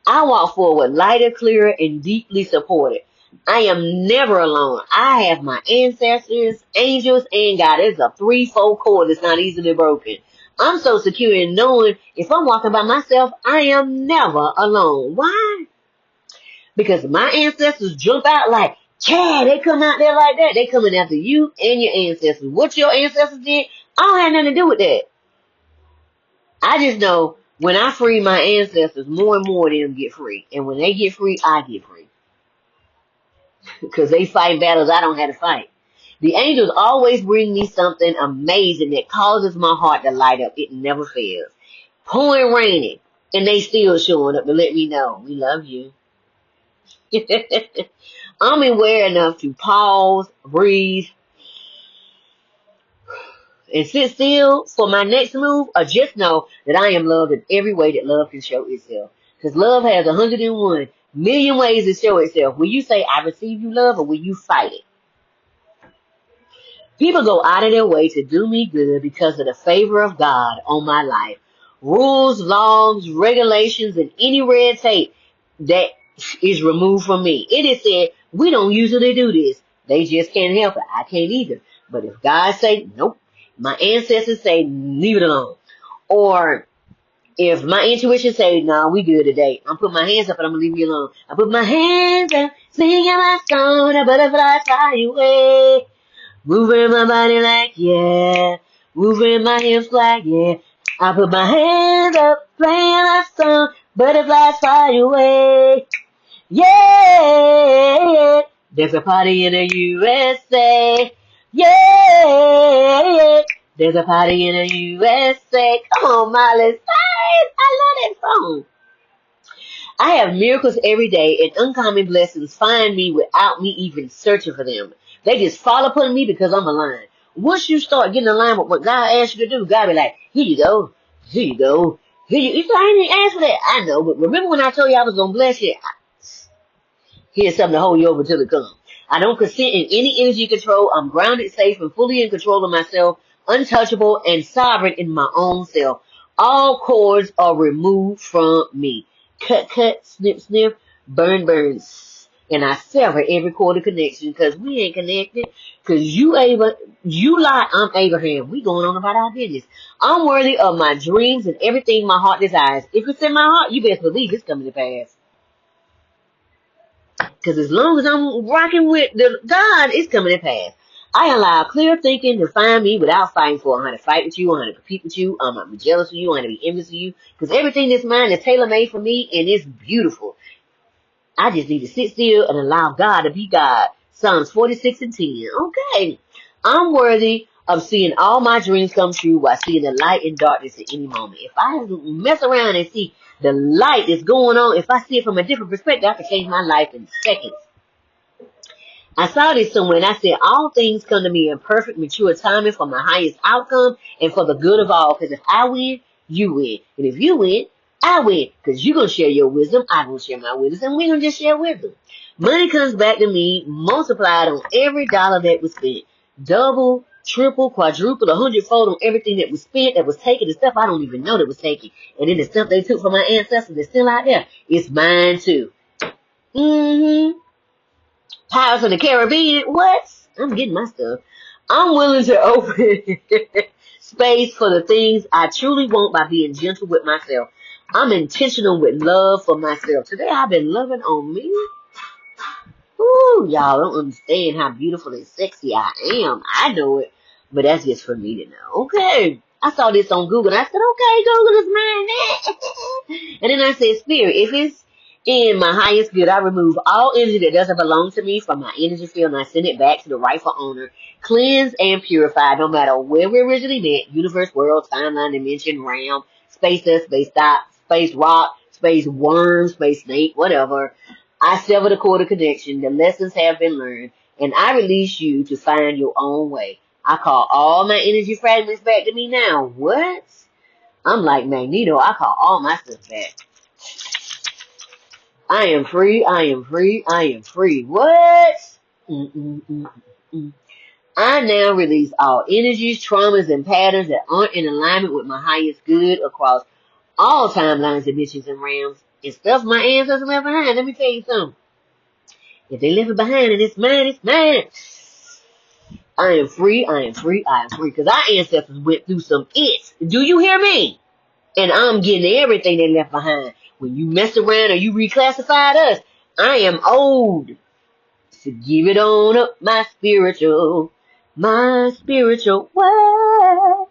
I walk forward lighter, clearer, and deeply supported. I am never alone. I have my ancestors, angels, and God. It's a threefold cord that's not easily broken. I'm so secure in knowing if I'm walking by myself, I am never alone. Why? Because my ancestors jump out like, yeah, they come out there like that. They coming after you and your ancestors. What your ancestors did, I don't have nothing to do with that. I just know when I free my ancestors, more and more of them get free. And when they get free, I get free. Because they fight battles I don't have to fight. The angels always bring me something amazing that causes my heart to light up. It never fails. Pouring raining, and they still showing up to let me know we love you. I'm aware enough to pause, breathe, and sit still for my next move, or just know that I am loved in every way that love can show itself. Because love has 101 million ways to show itself. Will you say, I receive you love, or will you fight it? People go out of their way to do me good because of the favor of God on my life. Rules, laws, regulations, and any red tape that is removed from me. It is said, we don't usually do this. They just can't help it. I can't either. But if God say, nope, my ancestors say, leave it alone. Or if my intuition say, no, we good today, I'm putting my hands up and I'm going to leave you alone. I put my hands up, singing my song, a butterfly fly away. Moving my body like, yeah. Moving my hips like, yeah. I put my hands up, playing my song, butterflies fly away. Yeah. There's a party in the USA. Yeah. There's a party in the USA. Come on, Miley Cyrus. I love that song. I have miracles every day, and uncommon blessings find me without me even searching for them. They just fall upon me because I'm aligned. Once you start getting aligned with what God asked you to do, God be like, here you go, here you go, here you go. I didn't ask for that. I know, but remember when I told you I was going to bless you? Here's something to hold you over till it comes. I don't consent in any energy control. I'm grounded, safe, and fully in control of myself, untouchable, and sovereign in my own self. All cords are removed from me. Cut, cut, snip, snip, burn, burn. And I sever every cord of connection because we ain't connected. Because you lie, I'm Abraham. We going on about our business. I'm worthy of my dreams and everything my heart desires. If it's in my heart, you best believe it's coming to pass. Because as long as I'm rocking with the God, it's coming to pass. I allow clear thinking to find me without fighting for. I'm going to fight with you. I'm going to compete with you. I'm going to be jealous of you. I'm going to be envious of you. Because everything that's mine is tailor-made for me, and it's beautiful. I just need to sit still and allow God to be God. Psalms 46 and 10. Okay. I'm worthy of seeing all my dreams come true while seeing the light in darkness at any moment. If I mess around and see the light that's going on, if I see it from a different perspective, I can change my life in seconds. I saw this somewhere and I said, all things come to me in perfect, mature timing for my highest outcome and for the good of all. Because if I win, you win. And if you win, I win. Because you're going to share your wisdom, I'm going to share my wisdom, and we're going to just share wisdom. Money comes back to me multiplied on every dollar that was spent. Double, triple, quadruple, 100-fold on everything that was spent, that was taken, the stuff I don't even know that was taken. And then the stuff they took from my ancestors that's still out there, it's mine too. Pirates of the Caribbean, what? I'm getting my stuff. I'm willing to open space for the things I truly want by being gentle with myself. I'm intentional with love for myself. Today I've been loving on me. Ooh, y'all don't understand how beautiful and sexy I am. I know it, but that's just for me to know. Okay. I saw this on Google and I said, okay, Google is mine. And then I said, Spirit, if it's in my highest good, I remove all energy that doesn't belong to me from my energy field and I send it back to the rightful owner. Cleanse and purify no matter where we originally met. Universe, world, timeline, dimension, realm, space dust, space dot, space rock, space worm, space snake, whatever. I sever the cord of connection. The lessons have been learned. And I release you to find your own way. I call all my energy fragments back to me now. What? I'm like Magneto. I call all my stuff back. I am free. I am free. I am free. What? I now release all energies, traumas, and patterns that aren't in alignment with my highest good across all timelines, dimensions, and realms. and stuff my ancestors left behind. Let me tell you something. If they left it behind and it's mine, it's mine. I am free, I am free, I am free. Because our ancestors went through some it's. Do you hear me? And I'm getting everything they left behind. When you mess around or you reclassified us, I am old. So give it on up, my spiritual way.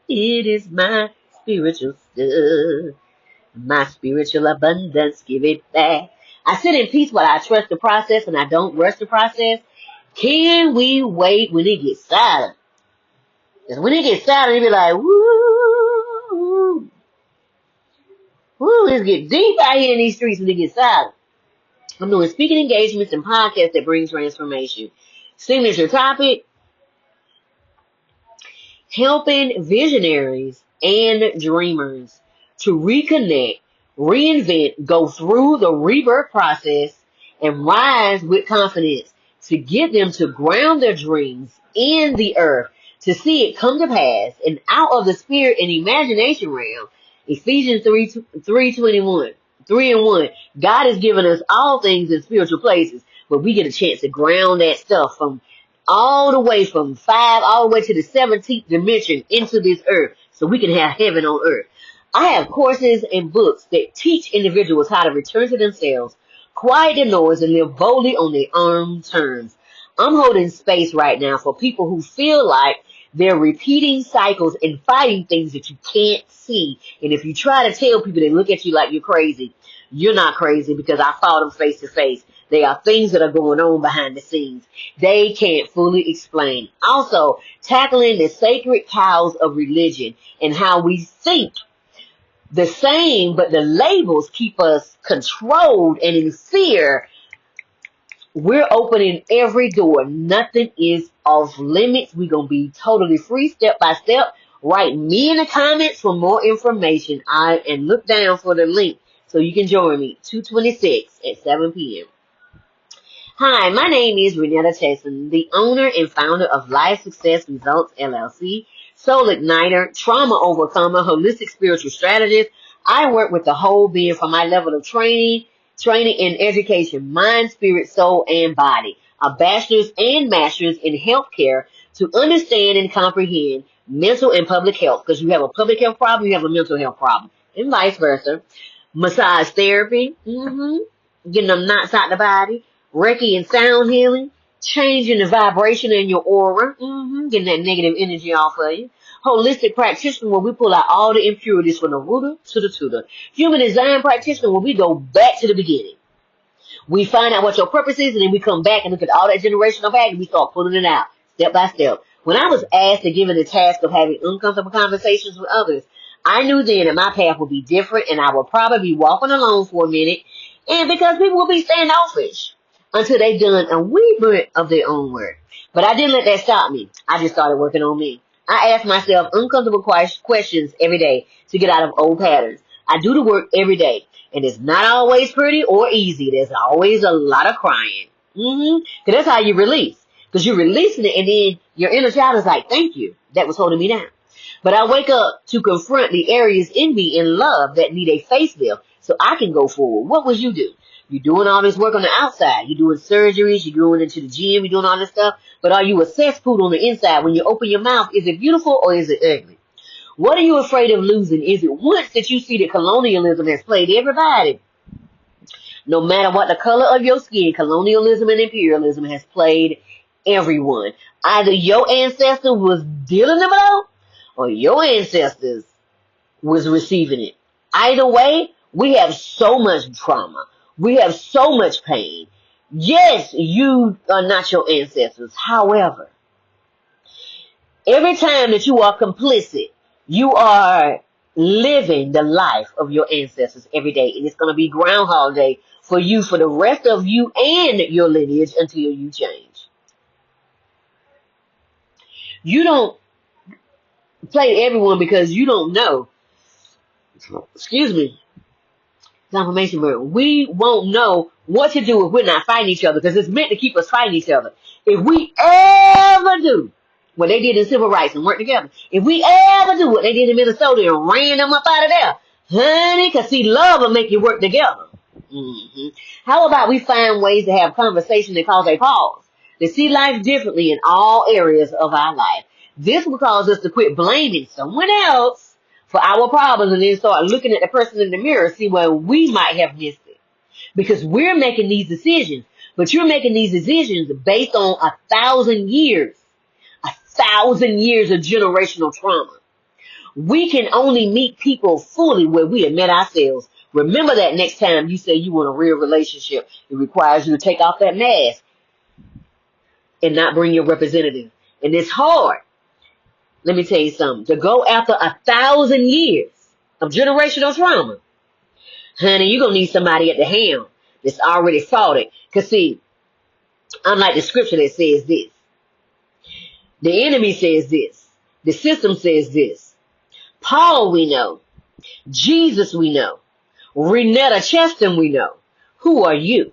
It is my spiritual stuff. My spiritual abundance, give it back. I sit in peace while I trust the process and I don't rush the process. Can we wait when it gets silent? Because when it gets silent, it be like, woo, let's get deep out here in these streets when it gets silent. I'm doing speaking engagements and podcasts that bring transformation. Signature topic, helping visionaries and dreamers to reconnect, reinvent, go through the rebirth process, and rise with confidence to get them to ground their dreams in the earth, to see it come to pass and out of the spirit and imagination realm. Ephesians 3:21. 3 and 1. God has given us all things in spiritual places, but we get a chance to ground that stuff from all the way from 5 all the way to the 17th dimension into this earth so we can have heaven on earth. I have courses and books that teach individuals how to return to themselves, quiet the noise, and live boldly on their own terms. I'm holding space right now for people who feel like they're repeating cycles and fighting things that you can't see. And if you try to tell people, they look at you like you're crazy. You're not crazy because I fought them face to face. There are things that are going on behind the scenes they can't fully explain. Also, tackling the sacred cows of religion and how we think the same, but the labels keep us controlled and in fear. We're opening every door. Nothing is off limits. We're going to be totally free step by step. Write me in the comments for more information. And look down for the link so you can join me. 226 at 7 p.m. Hi, my name is RenettaCheston, the owner and founder of Life Success Results LLC, Soul Igniter, Trauma Overcomer, Holistic Spiritual Strategist. I work with the whole being from my level of training and education, mind, spirit, soul, and body. A bachelor's and master's in healthcare to understand and comprehend mental and public health. Because you have a public health problem, you have a mental health problem, and vice versa. Massage therapy, getting them knots out the body. Reiki and sound healing, changing the vibration in your aura, getting that negative energy off of you. Holistic practitioner, where we pull out all the impurities from the rooter to the tutor. Human design practitioner, where we go back to the beginning. We find out what your purpose is, and then we come back and look at all that generational back, and we start pulling it out step by step. When I was asked and given the task of having uncomfortable conversations with others, I knew then that my path would be different, and I would probably be walking alone for a minute, and because people will be standoffish until they've done a wee bit of their own work. But I didn't let that stop me. I just started working on me. I ask myself uncomfortable questions every day to get out of old patterns. I do the work every day, and it's not always pretty or easy. There's always a lot of crying. Because that's how you release. Because you're releasing it, and then your inner child is like, thank you. That was holding me down. But I wake up to confront the areas in me in love that need a facelift so I can go forward. What would you do? You're doing all this work on the outside. You're doing surgeries. You're going into the gym. You're doing all this stuff. But are you a cesspool on the inside? When you open your mouth, is it beautiful or is it ugly? What are you afraid of losing? Is it once that you see that colonialism has played everybody? No matter what the color of your skin, colonialism and imperialism has played everyone. Either your ancestor was dealing the blow or your ancestors was receiving it. Either way, we have so much trauma. We have so much pain. Yes, you are not your ancestors. However, every time that you are complicit, you are living the life of your ancestors every day. And it's going to be Groundhog Day for you, for the rest of you and your lineage until you change. You don't play everyone because you don't know. Excuse me. Confirmation word. We won't know what to do if we're not fighting each other, because it's meant to keep us fighting each other. If we ever do what they did in civil rights and work together, if we ever do what they did in Minnesota and ran them up out of there, honey, because see, love will make you work together. How about we find ways to have conversation that cause a pause, to see life differently in all areas of our life? This will cause us to quit blaming someone else for our problems and then start looking at the person in the mirror, see where we might have missed it. Because we're making these decisions, but you're making these decisions based on 1,000 years of generational trauma. We can only meet people fully where we have met ourselves. Remember that next time you say you want a real relationship, it requires you to take off that mask and not bring your representative. And it's hard. Let me tell you something. To go after 1,000 years of generational trauma, honey, you're going to need somebody at the helm that's already fought it. Because see, unlike the scripture that says this, the enemy says this, the system says this, Paul we know, Jesus we know, RenettaCheston we know. Who are you?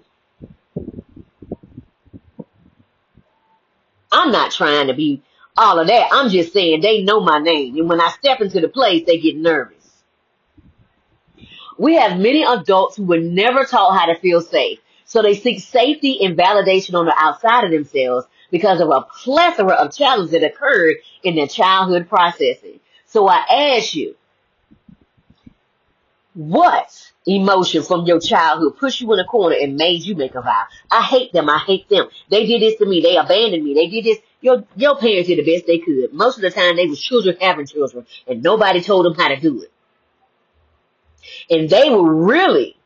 I'm not trying to be all of that. I'm just saying they know my name. And when I step into the place, they get nervous. We have many adults who were never taught how to feel safe. So they seek safety and validation on the outside of themselves because of a plethora of challenges that occurred in their childhood processing. So I ask you, what emotion from your childhood pushed you in a corner and made you make a vow? I hate them. I hate them. They did this to me. They abandoned me. They did this. Your parents did the best they could. Most of the time they was children having children and nobody told them how to do it. And they were really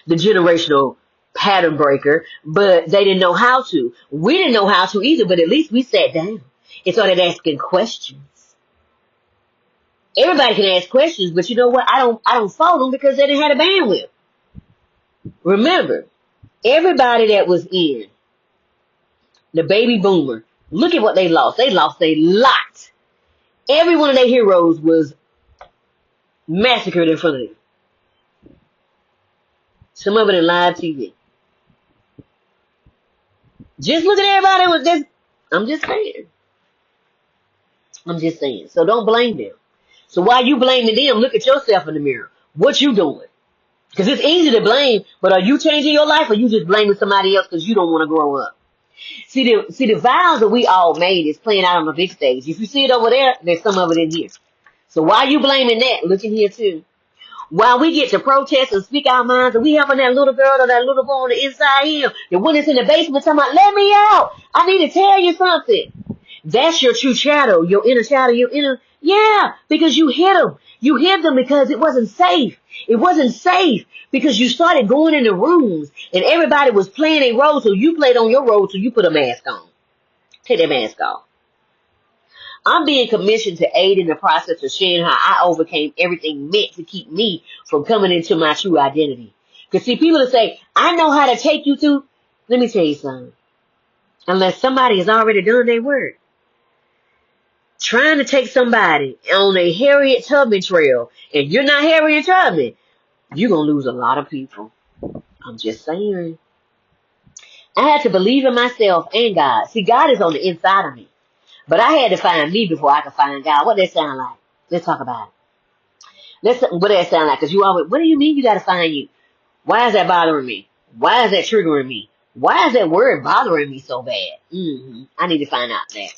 the generational pattern breaker, but they didn't know how to. We didn't know how to either, but at least we sat down and started asking questions. Everybody can ask questions, but you know what? I don't follow them because they didn't have the bandwidth. Remember, everybody that was in the baby boomer, look at what they lost. They lost a lot. Every one of their heroes was massacred in front of them. Some of it in live TV. Just look at everybody with this. I'm just saying. So don't blame them. So while you blaming them, look at yourself in the mirror. What you doing? Because it's easy to blame, but are you changing your life or you just blaming somebody else because you don't want to grow up? See the vows that we all made is playing out on the big stage. If you see it over there, there's some of it in here. So while you blaming that, look in here too. While we get to protest and speak our minds, and we having that little girl or that little boy on the inside here, the one that's in the basement talking about, let me out. I need to tell you something. That's your true shadow, your inner shadow, yeah, because you hid them. You hid them because it wasn't safe. It wasn't safe because you started going into rooms and everybody was playing a role, so you played on your role, so you put a mask on. Take that mask off. I'm being commissioned to aid in the process of sharing how I overcame everything meant to keep me from coming into my true identity. Because see, people that say, I know how to take you through, let me tell you something. Unless somebody has already done their work. Trying to take somebody on a Harriet Tubman trail, and you're not Harriet Tubman, you're going to lose a lot of people. I'm just saying. I had to believe in myself and God. See, God is on the inside of me. But I had to find me before I could find God. What that sound like? Let's talk about it. What that sound like? Because you always, what do you mean you got to find you? Why is that bothering me? Why is that triggering me? Why is that word bothering me so bad? I need to find out that.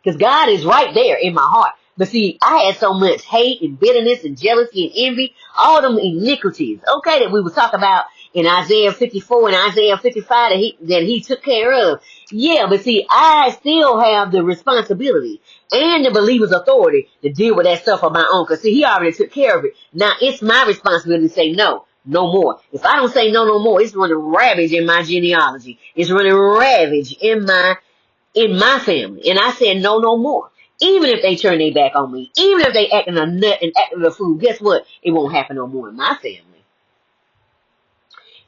Because God is right there in my heart. But see, I had so much hate and bitterness and jealousy and envy, all them iniquities, okay, that we were talking about in Isaiah 54 and Isaiah 55 that he took care of. Yeah, but see, I still have the responsibility and the believer's authority to deal with that stuff on my own. Because see, he already took care of it. Now it's my responsibility to say no more. If I don't say no more, it's running ravage in my genealogy. It's running ravage in my family. And I said no more. Even if they turn their back on me, even if they acting a nut and acting a fool, guess what? It won't happen no more in my family.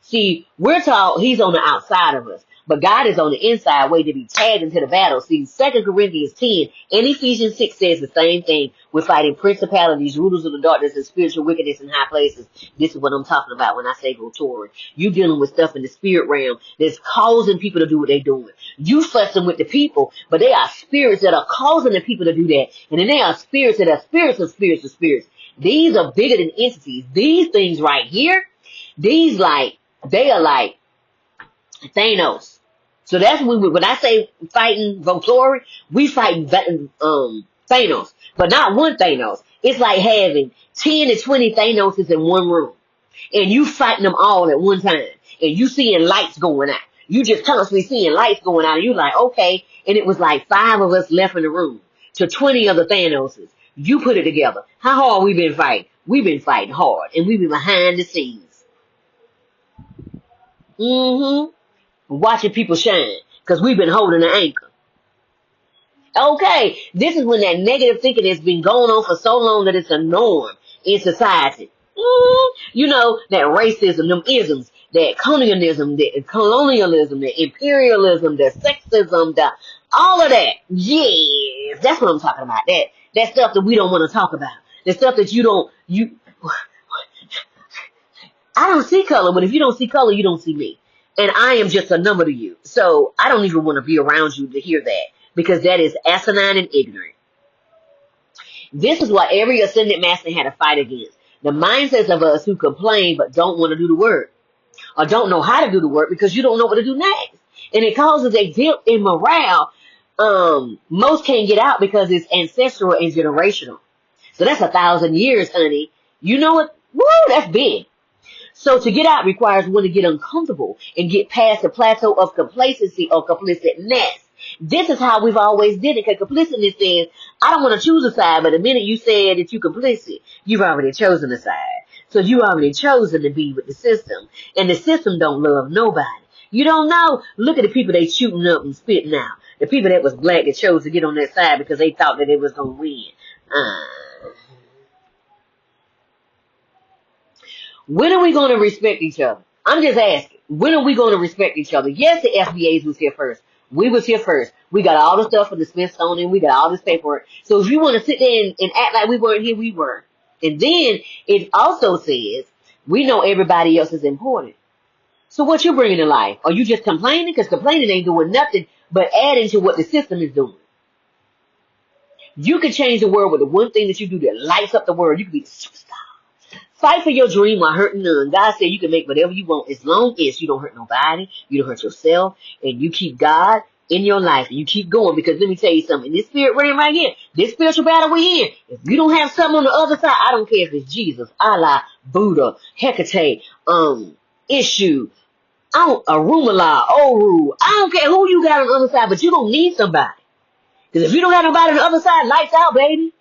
See, we're taught he's on the outside of us, but God is on the inside, waiting to be tagged into the battle. See, 2 Corinthians 10 and Ephesians 6 says the same thing. We're fighting principalities, rulers of the darkness, and spiritual wickedness in high places. This is what I'm talking about when I say go toward. You dealing with stuff in the spirit realm that's causing people to do what they're doing. You fussing with the people, but they are spirits that are causing the people to do that. And then they are spirits that are spirits of spirits of spirits. These are bigger than entities. These things right here, these like They are like Thanos. So that's when I say fighting Volturi, we fighting Thanos, but not one Thanos. It's like having 10 to 20 Thanoses in one room, and you fighting them all at one time, and you seeing lights going out. You just constantly seeing lights going out, and you like, okay. And it was like 5 of us left in the room to 20 of the Thanoses. You put it together. How hard we been fighting? We've been fighting hard, and we've been behind the scenes. Watching people shine, because we've been holding the anchor. Okay, this is when that negative thinking has been going on for so long that it's a norm in society. You know, that racism, them isms, that colonialism, the imperialism, the sexism, all of that. Yes, that's what I'm talking about. That stuff that we don't want to talk about. The stuff that I don't see color, but if you don't see color, you don't see me. And I am just a number to you. So I don't even want to be around you to hear that, because that is asinine and ignorant. This is what every ascended master had to fight against. The mindsets of us who complain but don't want to do the work, or don't know how to do the work because you don't know what to do next. And it causes a dip in morale. Most can't get out because it's ancestral and generational. So that's 1,000 years, honey. You know what? Woo, that's big. So to get out requires one to get uncomfortable and get past the plateau of complacency or complicitness. This is how we've always did it, because complicitness says, I don't want to choose a side, but the minute you said that you're complicit, you've already chosen a side. So you already chosen to be with the system. And the system don't love nobody. You don't know. Look at the people they shooting up and spitting out. The people that was black that chose to get on that side because they thought that they was going to win. When are we going to respect each other? I'm just asking. When are we going to respect each other? Yes, the FBAs was here first. We was here first. We got all the stuff from the Smithsonian. We got all this paperwork. So if you want to sit there and act like we weren't here, we were. And then it also says, we know everybody else is important. So what you bringing to life? Are you just complaining? Because complaining ain't doing nothing but adding to what the system is doing. You can change the world with the one thing that you do that lights up the world. You can be a superstar. Fight for your dream while hurting none. God said you can make whatever you want as long as you don't hurt nobody, you don't hurt yourself, and you keep God in your life, and you keep going. Because let me tell you something, this spirit realm right here, this spiritual battle we're in, if you don't have something on the other side, I don't care if it's Jesus, Allah, Buddha, Hecate, Issue, Arumala, Oru, I don't care who you got on the other side, but you don't need somebody. Because if you don't have nobody on the other side, lights out, baby.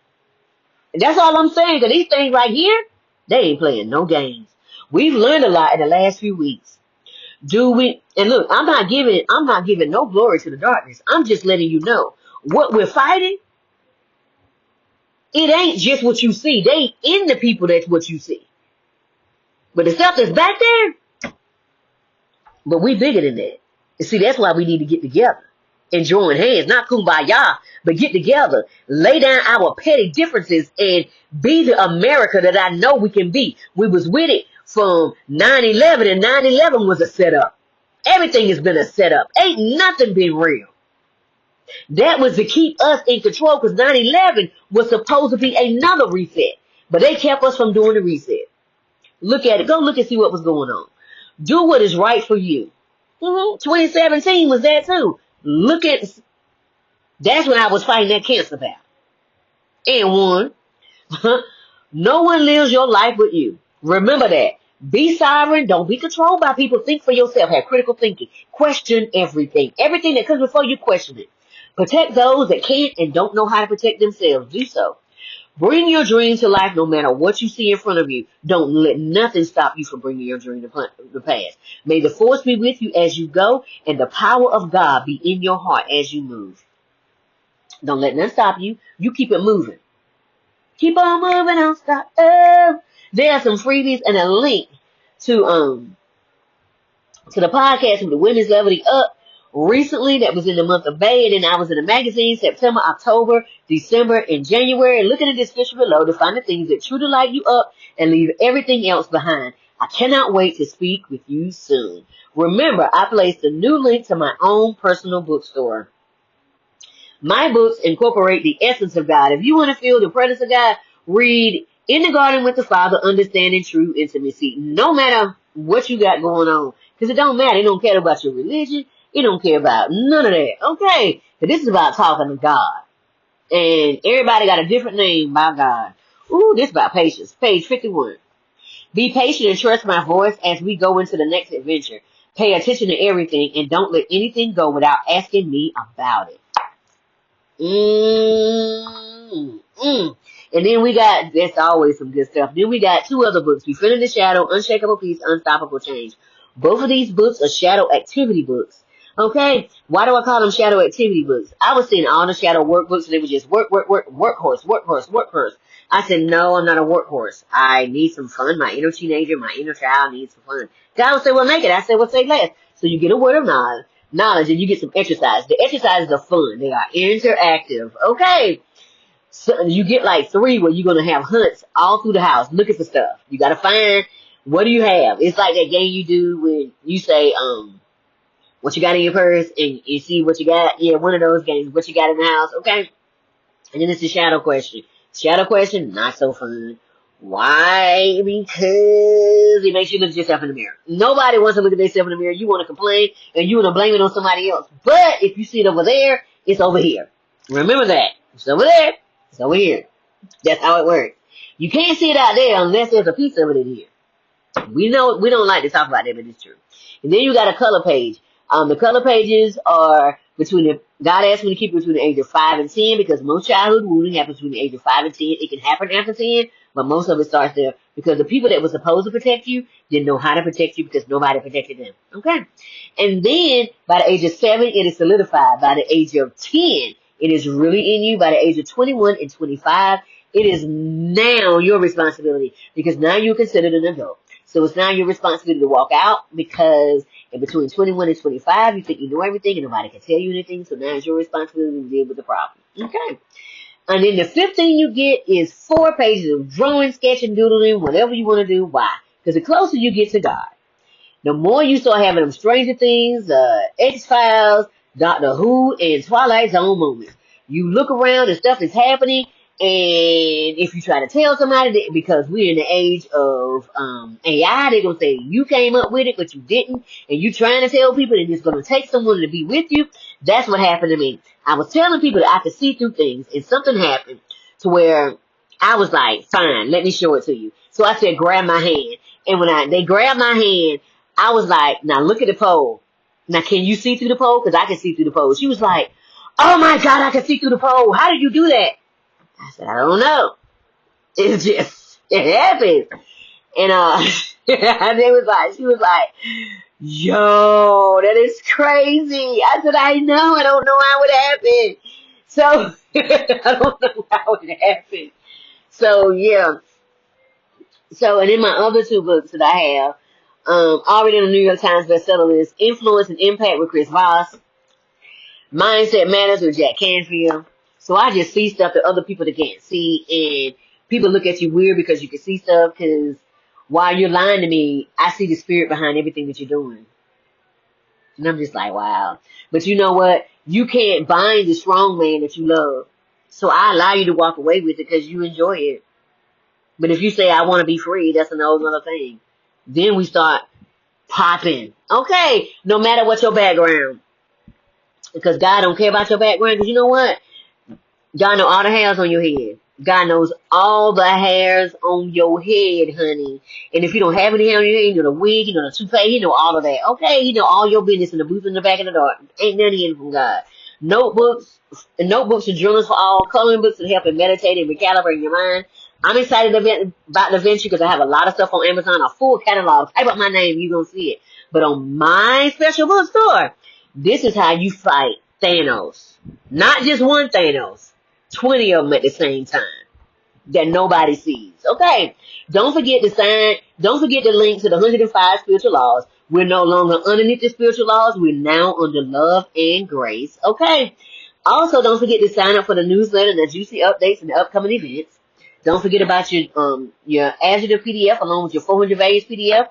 And that's all I'm saying, because these things right here, they ain't playing no games. We've learned a lot in the last few weeks. Do we? And look, I'm not giving no glory to the darkness. I'm just letting you know what we're fighting. It ain't just what you see. They ain't in the people that's what you see. But the stuff that's back there, but we bigger than that. And see, that's why we need to get together and join hands, not kumbaya, but get together, lay down our petty differences and be the America that I know we can be. We was with it from 9/11, and 9/11 was a setup. Everything has been a setup. Ain't nothing been real. That was to keep us in control, because 9/11 was supposed to be another reset. But they kept us from doing the reset. Look at it. Go look and see what was going on. Do what is right for you. 2017 was that too. Look at, that's when I was fighting that cancer battle. And won. No one lives your life but you. Remember that. Be sovereign. Don't be controlled by people. Think for yourself. Have critical thinking. Question everything. Everything that comes before you, question it. Protect those that can't and don't know how to protect themselves. Do so. Bring your dream to life no matter what you see in front of you. Don't let nothing stop you from bringing your dream to pass. May the force be with you as you go, and the power of God be in your heart as you move. Don't let nothing stop you. You keep it moving. Keep on moving, don't stop. There are some freebies and a link to the podcast with the Women's Levelly Up recently. That was in the month of May, and then I was in a magazine September, October, December, and January. Look in the description below to find the things that truly light you up and leave everything else behind. I cannot wait to speak with you soon. Remember, I placed a new link to my own personal bookstore. My books incorporate the essence of God. If you want to feel the presence of God, read In the Garden with the Father, Understanding True Intimacy. No matter what you got going on. Because it don't matter. It don't care about your religion. It don't care about none of that. Okay? But this is about talking to God. And everybody got a different name by God. Ooh, this is about patience. Page 51. Be patient and trust my voice as we go into the next adventure. Pay attention to everything and don't let anything go without asking me about it. And then we got, that's always some good stuff. Then we got 2 other books. Befriending the Shadow, Unshakable Peace, Unstoppable Change. Both of these books are shadow activity books. Okay? Why do I call them shadow activity books? I was seeing all the shadow workbooks and they were just workhorse. I said, no, I'm not a workhorse. I need some fun. My inner teenager, my inner child needs some fun. God would say, well, make it. I said, well, say less. So you get a word of knowledge and you get some exercise. The exercises are fun. They are interactive. Okay? So you get like 3 where you're going to have hunts all through the house looking for stuff. You got to find, what do you have? It's like that game you do when you say, what you got in your purse and you see what you got. Yeah, one of those games, what you got in the house. Okay? And then it's the shadow question. Shadow question, not so fun. Why? Because it makes you look at yourself in the mirror. Nobody wants to look at themselves in the mirror. You want to complain and you want to blame it on somebody else. But if you see it over there, it's over here. Remember that. It's over there. It's over here. That's how it works. You can't see it out there unless there's a piece of it in here. We know we don't like to talk about that, but it's true. And then you got a color page. The color pages are God asked me to keep it between the age of 5 and 10 because most childhood wounding happens between the age of 5 and 10. It can happen after 10, but most of it starts there because the people that were supposed to protect you didn't know how to protect you because nobody protected them. Okay? And then by the age of 7, it is solidified. By the age of 10, it is really in you. By the age of 21 and 25, it is now your responsibility because now you're considered an adult. So it's now your responsibility to walk out because in between 21 and 25, you think you know everything and nobody can tell you anything. So now it's your responsibility to deal with the problem. Okay. And then the 5th thing you get is 4 pages of drawing, sketching, doodling, whatever you want to do. Why? Because the closer you get to God, the more you start having them Stranger Things, X-Files, Doctor Who, and Twilight Zone moments. You look around and stuff is happening. And if you try to tell somebody that, because we're in the age of AI, they're going to say you came up with it, but you didn't. And you trying to tell people that it's going to take someone to be with you. That's what happened to me. I was telling people that I could see through things, and something happened to where I was like, fine, let me show it to you. So I said, grab my hand. And when they grabbed my hand, I was like, now look at the pole. Now, can you see through the pole? Because I can see through the pole. She was like, oh my God, I can see through the pole. How did you do that? I said, I don't know. It happened. And, she was like, yo, that is crazy. I said, I know. I don't know how it happened. So, I don't know how it happened. So, yeah. So, and in my other 2 books that I have, already on the New York Times bestseller list, Influence and Impact with Chris Voss, Mindset Matters with Jack Canfield. So I just see stuff that other people that can't see, and people look at you weird because you can see stuff, because while you're lying to me, I see the spirit behind everything that you're doing. And I'm just like, wow. But you know what? You can't bind the strong man that you love. So I allow you to walk away with it because you enjoy it. But if you say, I want to be free, that's another thing. Then we start popping. Okay, no matter what your background. Because God don't care about your background, because you know what? God knows all the hairs on your head. God knows all the hairs on your head, honey. And if you don't have any hair on your head, you know the wig, you know the toupee, you know all of that. Okay, you know all your business in the booth in the back of the door. Ain't none hidden from God. Notebooks and journals for all, coloring books that help in meditating and recalibrating your mind. I'm excited about the venture because I have a lot of stuff on Amazon, a full catalog. Type up my name, you're going to see it. But on my special bookstore, this is how you fight Thanos. Not just one Thanos. 20 of them at the same time that nobody sees. Okay. Don't forget the link to the 105 spiritual laws. We're no longer underneath the spiritual laws. We're now under love and grace. Okay. Also, don't forget to sign up for the newsletter and the juicy updates and the upcoming events. Don't forget about your Adjective PDF along with your 400 values PDF.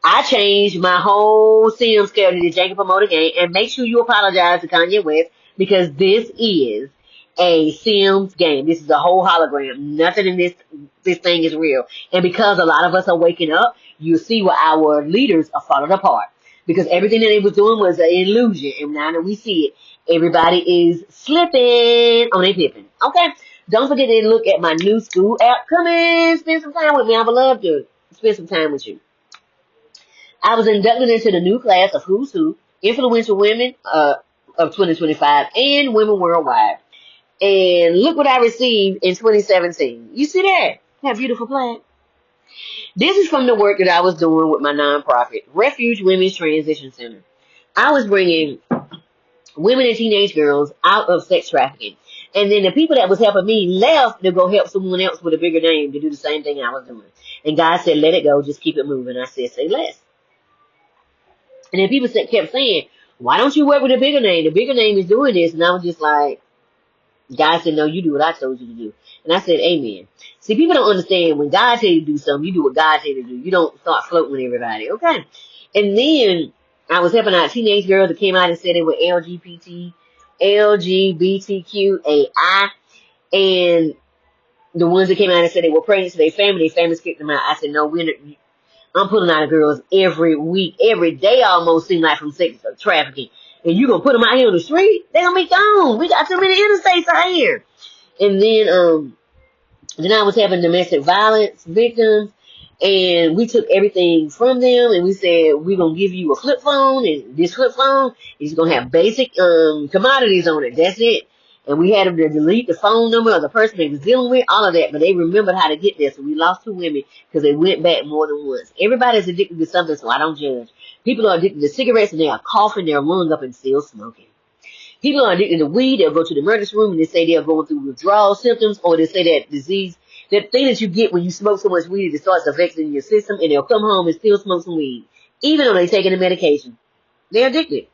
I changed my whole CM scale to the Jacob Promoter game, and make sure you apologize to Kanye West because this is a Sims game. This is a whole hologram. Nothing in this thing is real. And because a lot of us are waking up, you see where our leaders are falling apart. Because everything that they was doing was an illusion. And now that we see it, everybody is slipping on their pippin. Okay? Don't forget to look at my new school app. Come in, spend some time with me. I would love to spend some time with you. I was inducted into the new class of Who's Who, Influential Women of 2025 and Women Worldwide. And look what I received in 2017. You see that? That beautiful flag? This is from the work that I was doing with my nonprofit, Refuge Women's Transition Center. I was bringing women and teenage girls out of sex trafficking. And then the people that was helping me left to go help someone else with a bigger name to do the same thing I was doing. And God said, let it go. Just keep it moving. I said, say less. And then people kept saying, why don't you work with a bigger name? The bigger name is doing this. And I was just like, God said, no, you do what I told you to do. And I said, amen. See, people don't understand when God tell you to do something, you do what God tell you to do. You don't start floating with everybody. Okay. And then I was helping out teenage girls that came out and said they were LGBTQAI. And the ones that came out and said they were pregnant to their families kicked them out. I said, no, I'm pulling out of girls every week, every day almost seems like from sex trafficking. And you gonna put them out here on the street? They gonna be gone. We got too many interstates out here. And then I was having domestic violence victims, and we took everything from them, and we said, we're gonna give you a flip phone, and this flip phone is gonna have basic commodities on it. That's it. And we had them to delete the phone number of the person they was dealing with, all of that, but they remembered how to get there. So we lost 2 women because they went back more than once. Everybody's addicted to something, so I don't judge. People are addicted to cigarettes and they are coughing their lungs up and still smoking. People are addicted to weed. They'll go to the emergency room and they say they're going through withdrawal symptoms, or they say that disease, that thing that you get when you smoke so much weed, it starts affecting your system, and they'll come home and still smoke some weed, even though they're taking the medication. They're addicted.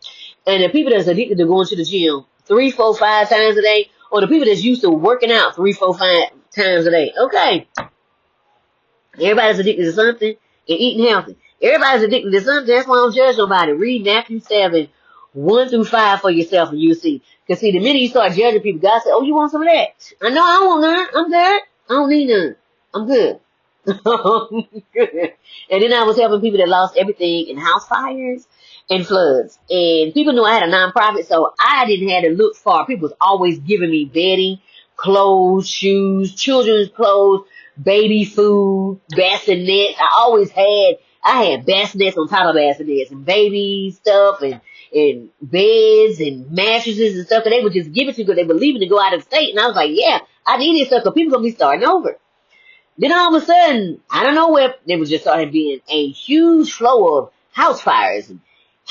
And the people that's addicted to going to the gym 3, 4, 5 times a day, or the people that's used to working out 3, 4, 5 times a day. Okay. Everybody's addicted to something and eating healthy. Everybody's addicted to something. That's why I don't judge nobody. Read Matthew 7, 1 through 5 for yourself and you'll see. Because see, the minute you start judging people, God said, oh, you want some of that? I know I don't want none. I'm good. I don't need none. I'm good. And then I was helping people that lost everything in house fires and floods. And people knew I had a nonprofit, so I didn't have to look far. People was always giving me bedding, clothes, shoes, children's clothes, baby food, bassinets. I had bassinets on top of bassinets and baby stuff and beds and mattresses and stuff. And they would just give it to you because they were leaving to go out of state. And I was like, yeah, I need this stuff because people going to be starting over. Then all of a sudden, I don't know where, there was just started being a huge flow of house fires and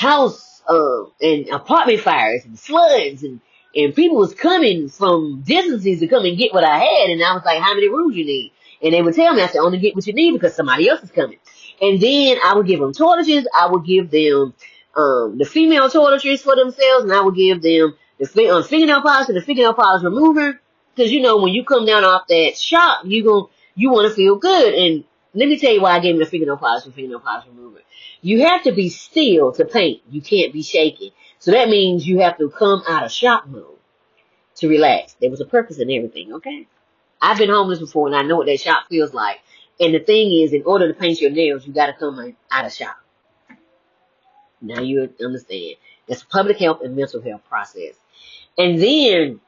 and apartment fires and floods and people was coming from distances to come and get what I had. And I was like, how many rooms you need? And they would tell me, I said, only get what you need because somebody else is coming. And then I would give them toiletries. I would give them the female toiletries for themselves, and I would give them the fingernail polish and the fingernail polish remover. Because, you know, when you come down off that shop, you want to feel good. And let me tell you why I gave them the fingernail polish and fingernail polish remover. You have to be still to paint. You can't be shaky. So that means you have to come out of shop mode to relax. There was a purpose in everything, okay? I've been homeless before, and I know what that shop feels like. And the thing is, in order to paint your nails, you got to come out of shop. Now you understand. It's a public health and mental health process. And then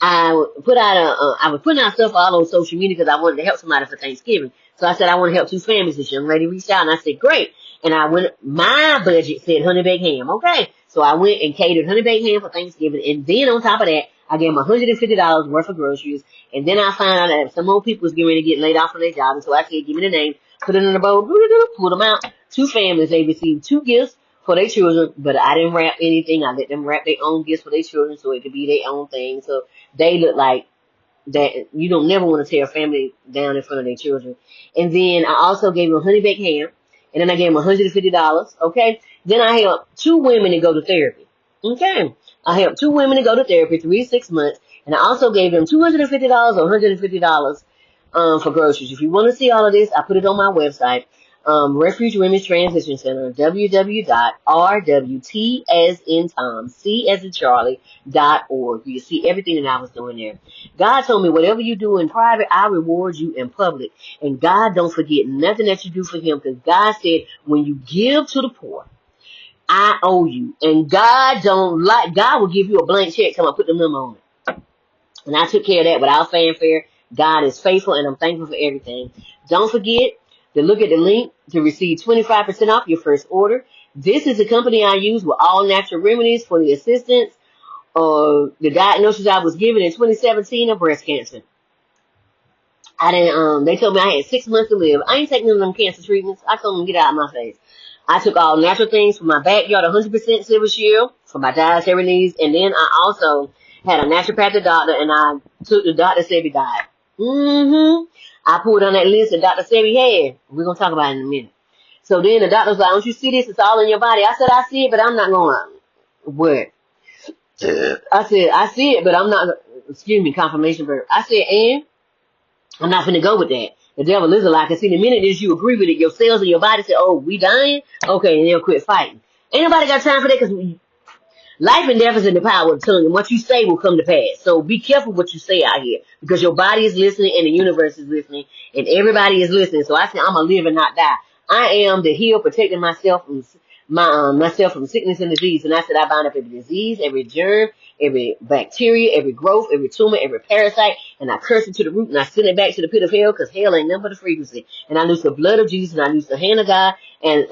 I was putting out stuff all on social media because I wanted to help somebody for Thanksgiving. So I said I want to help 2 families. This young lady reached out, and I said, great. And my budget said honey baked ham. Okay. So I went and catered honey baked ham for Thanksgiving. And then on top of that, I gave them $150 worth of groceries. And then I found out that some old people was getting ready to get laid off from their job. And so I said, give me the name, put it in a bowl, pull them out. 2 families, they received 2 gifts for their children, but I didn't wrap anything. I let them wrap their own gifts for their children so it could be their own thing. So they look like that. You don't never want to tear a family down in front of their children. And then I also gave them honey baked ham. And then I gave them $150. Okay. Then I helped 2 women to go to therapy. Okay. I helped 2 women to go to therapy 3 to 6 months. And I also gave them $250 or $150 for groceries. If you want to see all of this, I put it on my website. Refuge Women's Transition Center, www.rwt as in Tom, C as in Charlie.org. You can see everything that I was doing there. God told me, whatever you do in private, I reward you in public. And God don't forget nothing that you do for him, because God said, when you give to the poor, I owe you. And God will give you a blank check, come on, put the memo on it. And I took care of that without fanfare. God is faithful, and I'm thankful for everything. Don't forget to look at the link to receive 25% off your first order. This is the company I use with all natural remedies for the assistance of the diagnosis I was given in 2017 of breast cancer. They told me I had 6 months to live. I ain't taking none of them cancer treatments. I told them, get out of my face. I took all natural things from my backyard, 100% silver shield for my dietary needs, and then I also had a naturopathic doctor, and I took the Dr. Sebi diet. I pulled on that list that Dr. Sebi had. We're going to talk about it in a minute. So then the doctor was like, don't you see this? It's all in your body. I said, I see it, but I'm not going to. What? I said, I see it, but I'm not. Excuse me, confirmation verb. I said, and I'm not going to go with that. The devil is a lie. Because see, the minute that you agree with it, your cells in your body say, oh, we dying? Okay, and they'll quit fighting. Ain't nobody got time for that, because life and death is in the power of the tongue, and what you say will come to pass. So be careful what you say out here, because your body is listening, and the universe is listening, and everybody is listening. So I said, I'm going to live and not die. I am the heal, protecting myself from myself from sickness and disease. And I said, I bind up every disease, every germ, every bacteria, every growth, every tumor, every parasite, and I curse it to the root, and I send it back to the pit of hell, because hell ain't nothing but a frequency. And I loose the blood of Jesus, and I loose the hand of God, and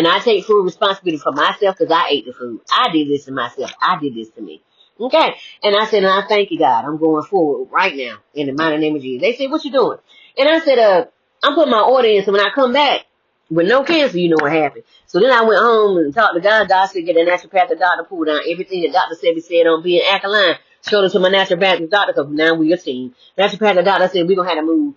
I take full responsibility for myself, because I ate the food. I did this to myself. I did this to me. Okay. And I said, and I thank you, God. I'm going forward right now in the mighty name of Jesus. They said, what you doing? And I said, I'm putting my order in, so when I come back with no cancer, you know what happened. So then I went home and talked to God. God said, get a naturopathic doctor, pull down everything that Dr. Sebi said on being alkaline. Showed it to my naturopathic doctor, because now we're a team. Naturopathic doctor said, we're going to have to move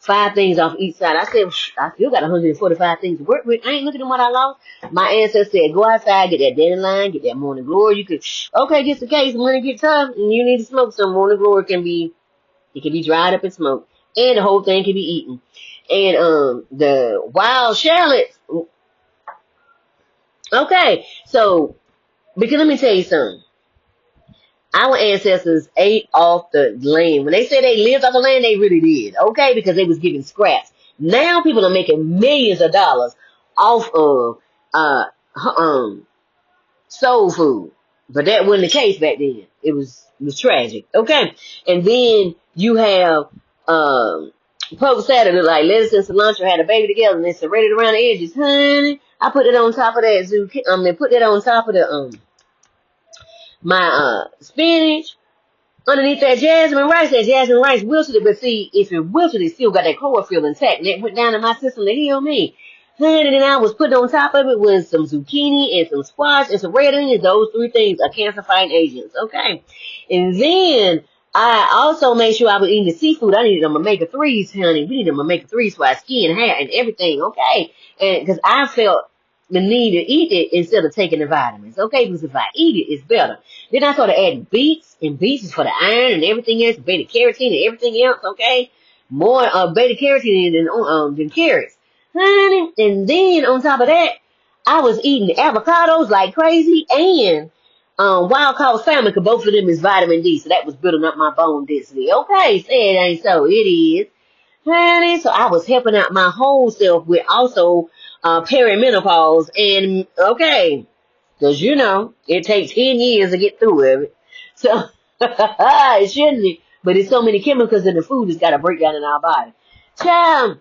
5 things off each side. I said, I still got 145 things to work with. I ain't looking at what I lost. My ancestor said, go outside, get that dandelion, get that morning glory. You could, okay, just in case when it gets tough and you need to smoke some, morning glory can be dried up and smoked. And the whole thing can be eaten. And the wild shallots. Okay, so, because let me tell you something. Our ancestors ate off the land. When they say they lived off the land, they really did. Okay, because they was getting scraps. Now people are making millions of dollars off of soul food. But that wasn't the case back then. It was tragic. Okay, and then you have poke salad, like lettuce and cilantro had a baby together, and they serrated around the edges. Honey, I put it on top of that zucchini. They put that on top of the my spinach, underneath that jasmine rice. That jasmine rice wilted it, but see, if it wilted, it still got that chlorophyll intact, and it went down in my system to heal me. Honey, then I was putting on top of it with some zucchini and some squash and some red onions. Those 3 things are cancer-fighting agents. Okay, and then I also made sure I was eating the seafood. I needed them omega-3s, honey. We need them omega-3s for our skin, hair, and everything, okay? And because I felt the need to eat it instead of taking the vitamins, okay? Because if I eat it, it's better. Then I started adding beets, and beets is for the iron and everything else, beta-carotene and everything else, okay? More beta-carotene than carrots, honey. And then on top of that, I was eating avocados like crazy, and wild caught salmon, because both of them is vitamin D, so that was building up my bone density. Okay, say it ain't so, it is, honey. So I was helping out my whole self with also perimenopause, and okay, because you know it takes 10 years to get through it. So it shouldn't be, but it's so many chemicals in the food, it's got to break down in our body. Child,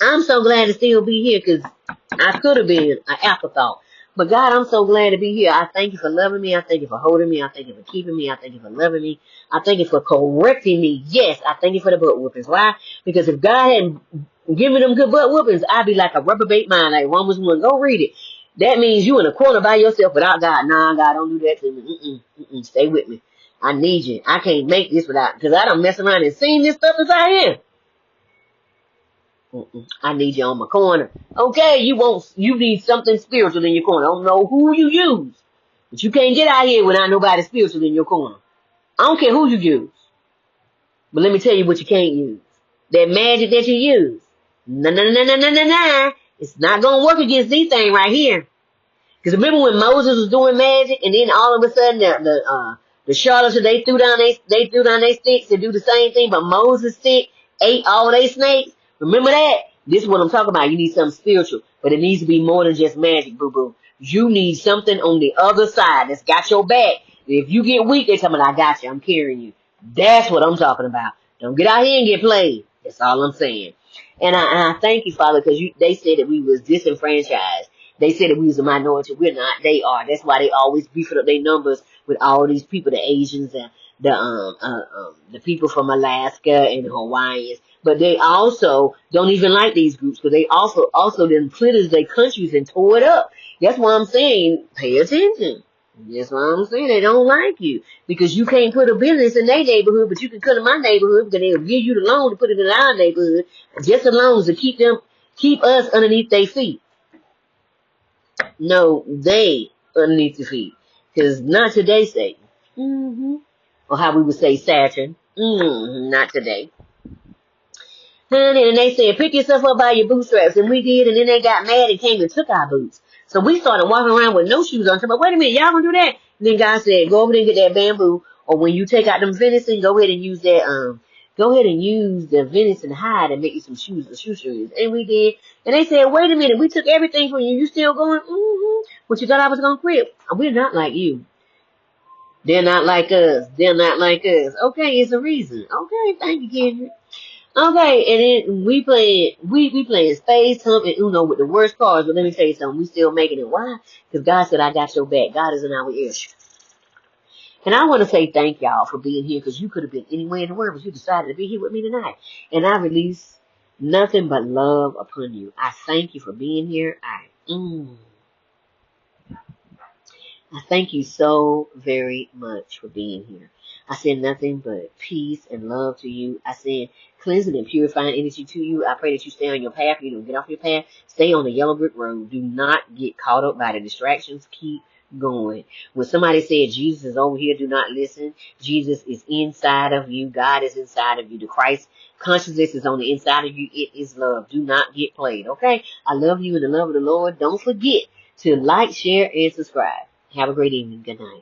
I'm so glad to still be here, because I could have been an afterthought. But God, I'm so glad to be here. I thank you for loving me. I thank you for holding me. I thank you for keeping me. I thank you for loving me. I thank you for correcting me. Yes, I thank you for the butt whoopings. Why? Because if God hadn't given them good butt whoopings, I'd be like a reprobate mind, like Romans 1. Go read it. That means you in a corner by yourself without God. Nah, God, don't do that to me. Stay with me. I need you. I can't make this without, because I done mess around and seen this stuff as I am. I need you on my corner. Okay, you need something spiritual in your corner. I don't know who you use, but you can't get out here without nobody spiritual in your corner. I don't care who you use, but let me tell you what you can't use. That magic that you use. No, no, no, no, no, no, no. It's not going to work against these things right here. Because remember when Moses was doing magic, and then all of a sudden the charlatans, they threw down their sticks and do the same thing, but Moses' stick ate all their snakes. Remember that? This is what I'm talking about. You need something spiritual, but it needs to be more than just magic, boo boo. You need something on the other side that's got your back. If you get weak, they tell me, I got you. I'm carrying you. That's what I'm talking about. Don't get out here and get played. That's all I'm saying. And I thank you, Father, because they said that we was disenfranchised. They said that we was a minority. We're not. They are. That's why they always beefing up their numbers with all these people, the Asians and the people from Alaska and Hawaiians. But they also don't even like these groups because they also then plittered their countries and tore it up. That's why I'm saying pay attention. That's why I'm saying they don't like you because you can't put a business in their neighborhood, but you can come to my neighborhood because they'll give you the loan to put it in our neighborhood, just the loans to keep us underneath their feet. No, they underneath the feet. Because not today, Satan. Or how we would say Saturn. Not today. And they said, pick yourself up by your bootstraps. And we did, and then they got mad and came and took our boots. So we started walking around with no shoes on. But wait a minute, y'all gonna do that? And then God said, go over there and get that bamboo. Or when you take out them venison, go ahead and use that, go ahead and use the venison hide and make you some shoes or shoe strings. And we did. And they said, wait a minute, we took everything from you. You still going? What you thought I was going to quit? We're not like you. They're not like us. They're not like us. Okay, it's a reason. Okay, thank you, Kendrick. Okay, and then we playing Space, Hump, and Uno with the worst cards. But let me tell you something. We still making it. Why? Because God said, I got your back. God is in our ear. And I want to say thank y'all for being here because you could have been anywhere in the world, but you decided to be here with me tonight. And I release nothing but love upon you. I thank you for being here. I thank you so very much for being here. I send nothing but peace and love to you. I send cleansing and purifying energy to you. I pray that you stay on your path. You don't get off your path. Stay on the yellow brick road. Do not get caught up by the distractions. Keep going. When somebody said Jesus is over here, do not listen. Jesus is inside of you. God is inside of you. The Christ consciousness is on the inside of you. It is love. Do not get played. Okay? I love you in the love of the Lord. Don't forget to like, share, and subscribe. Have a great evening. Good night.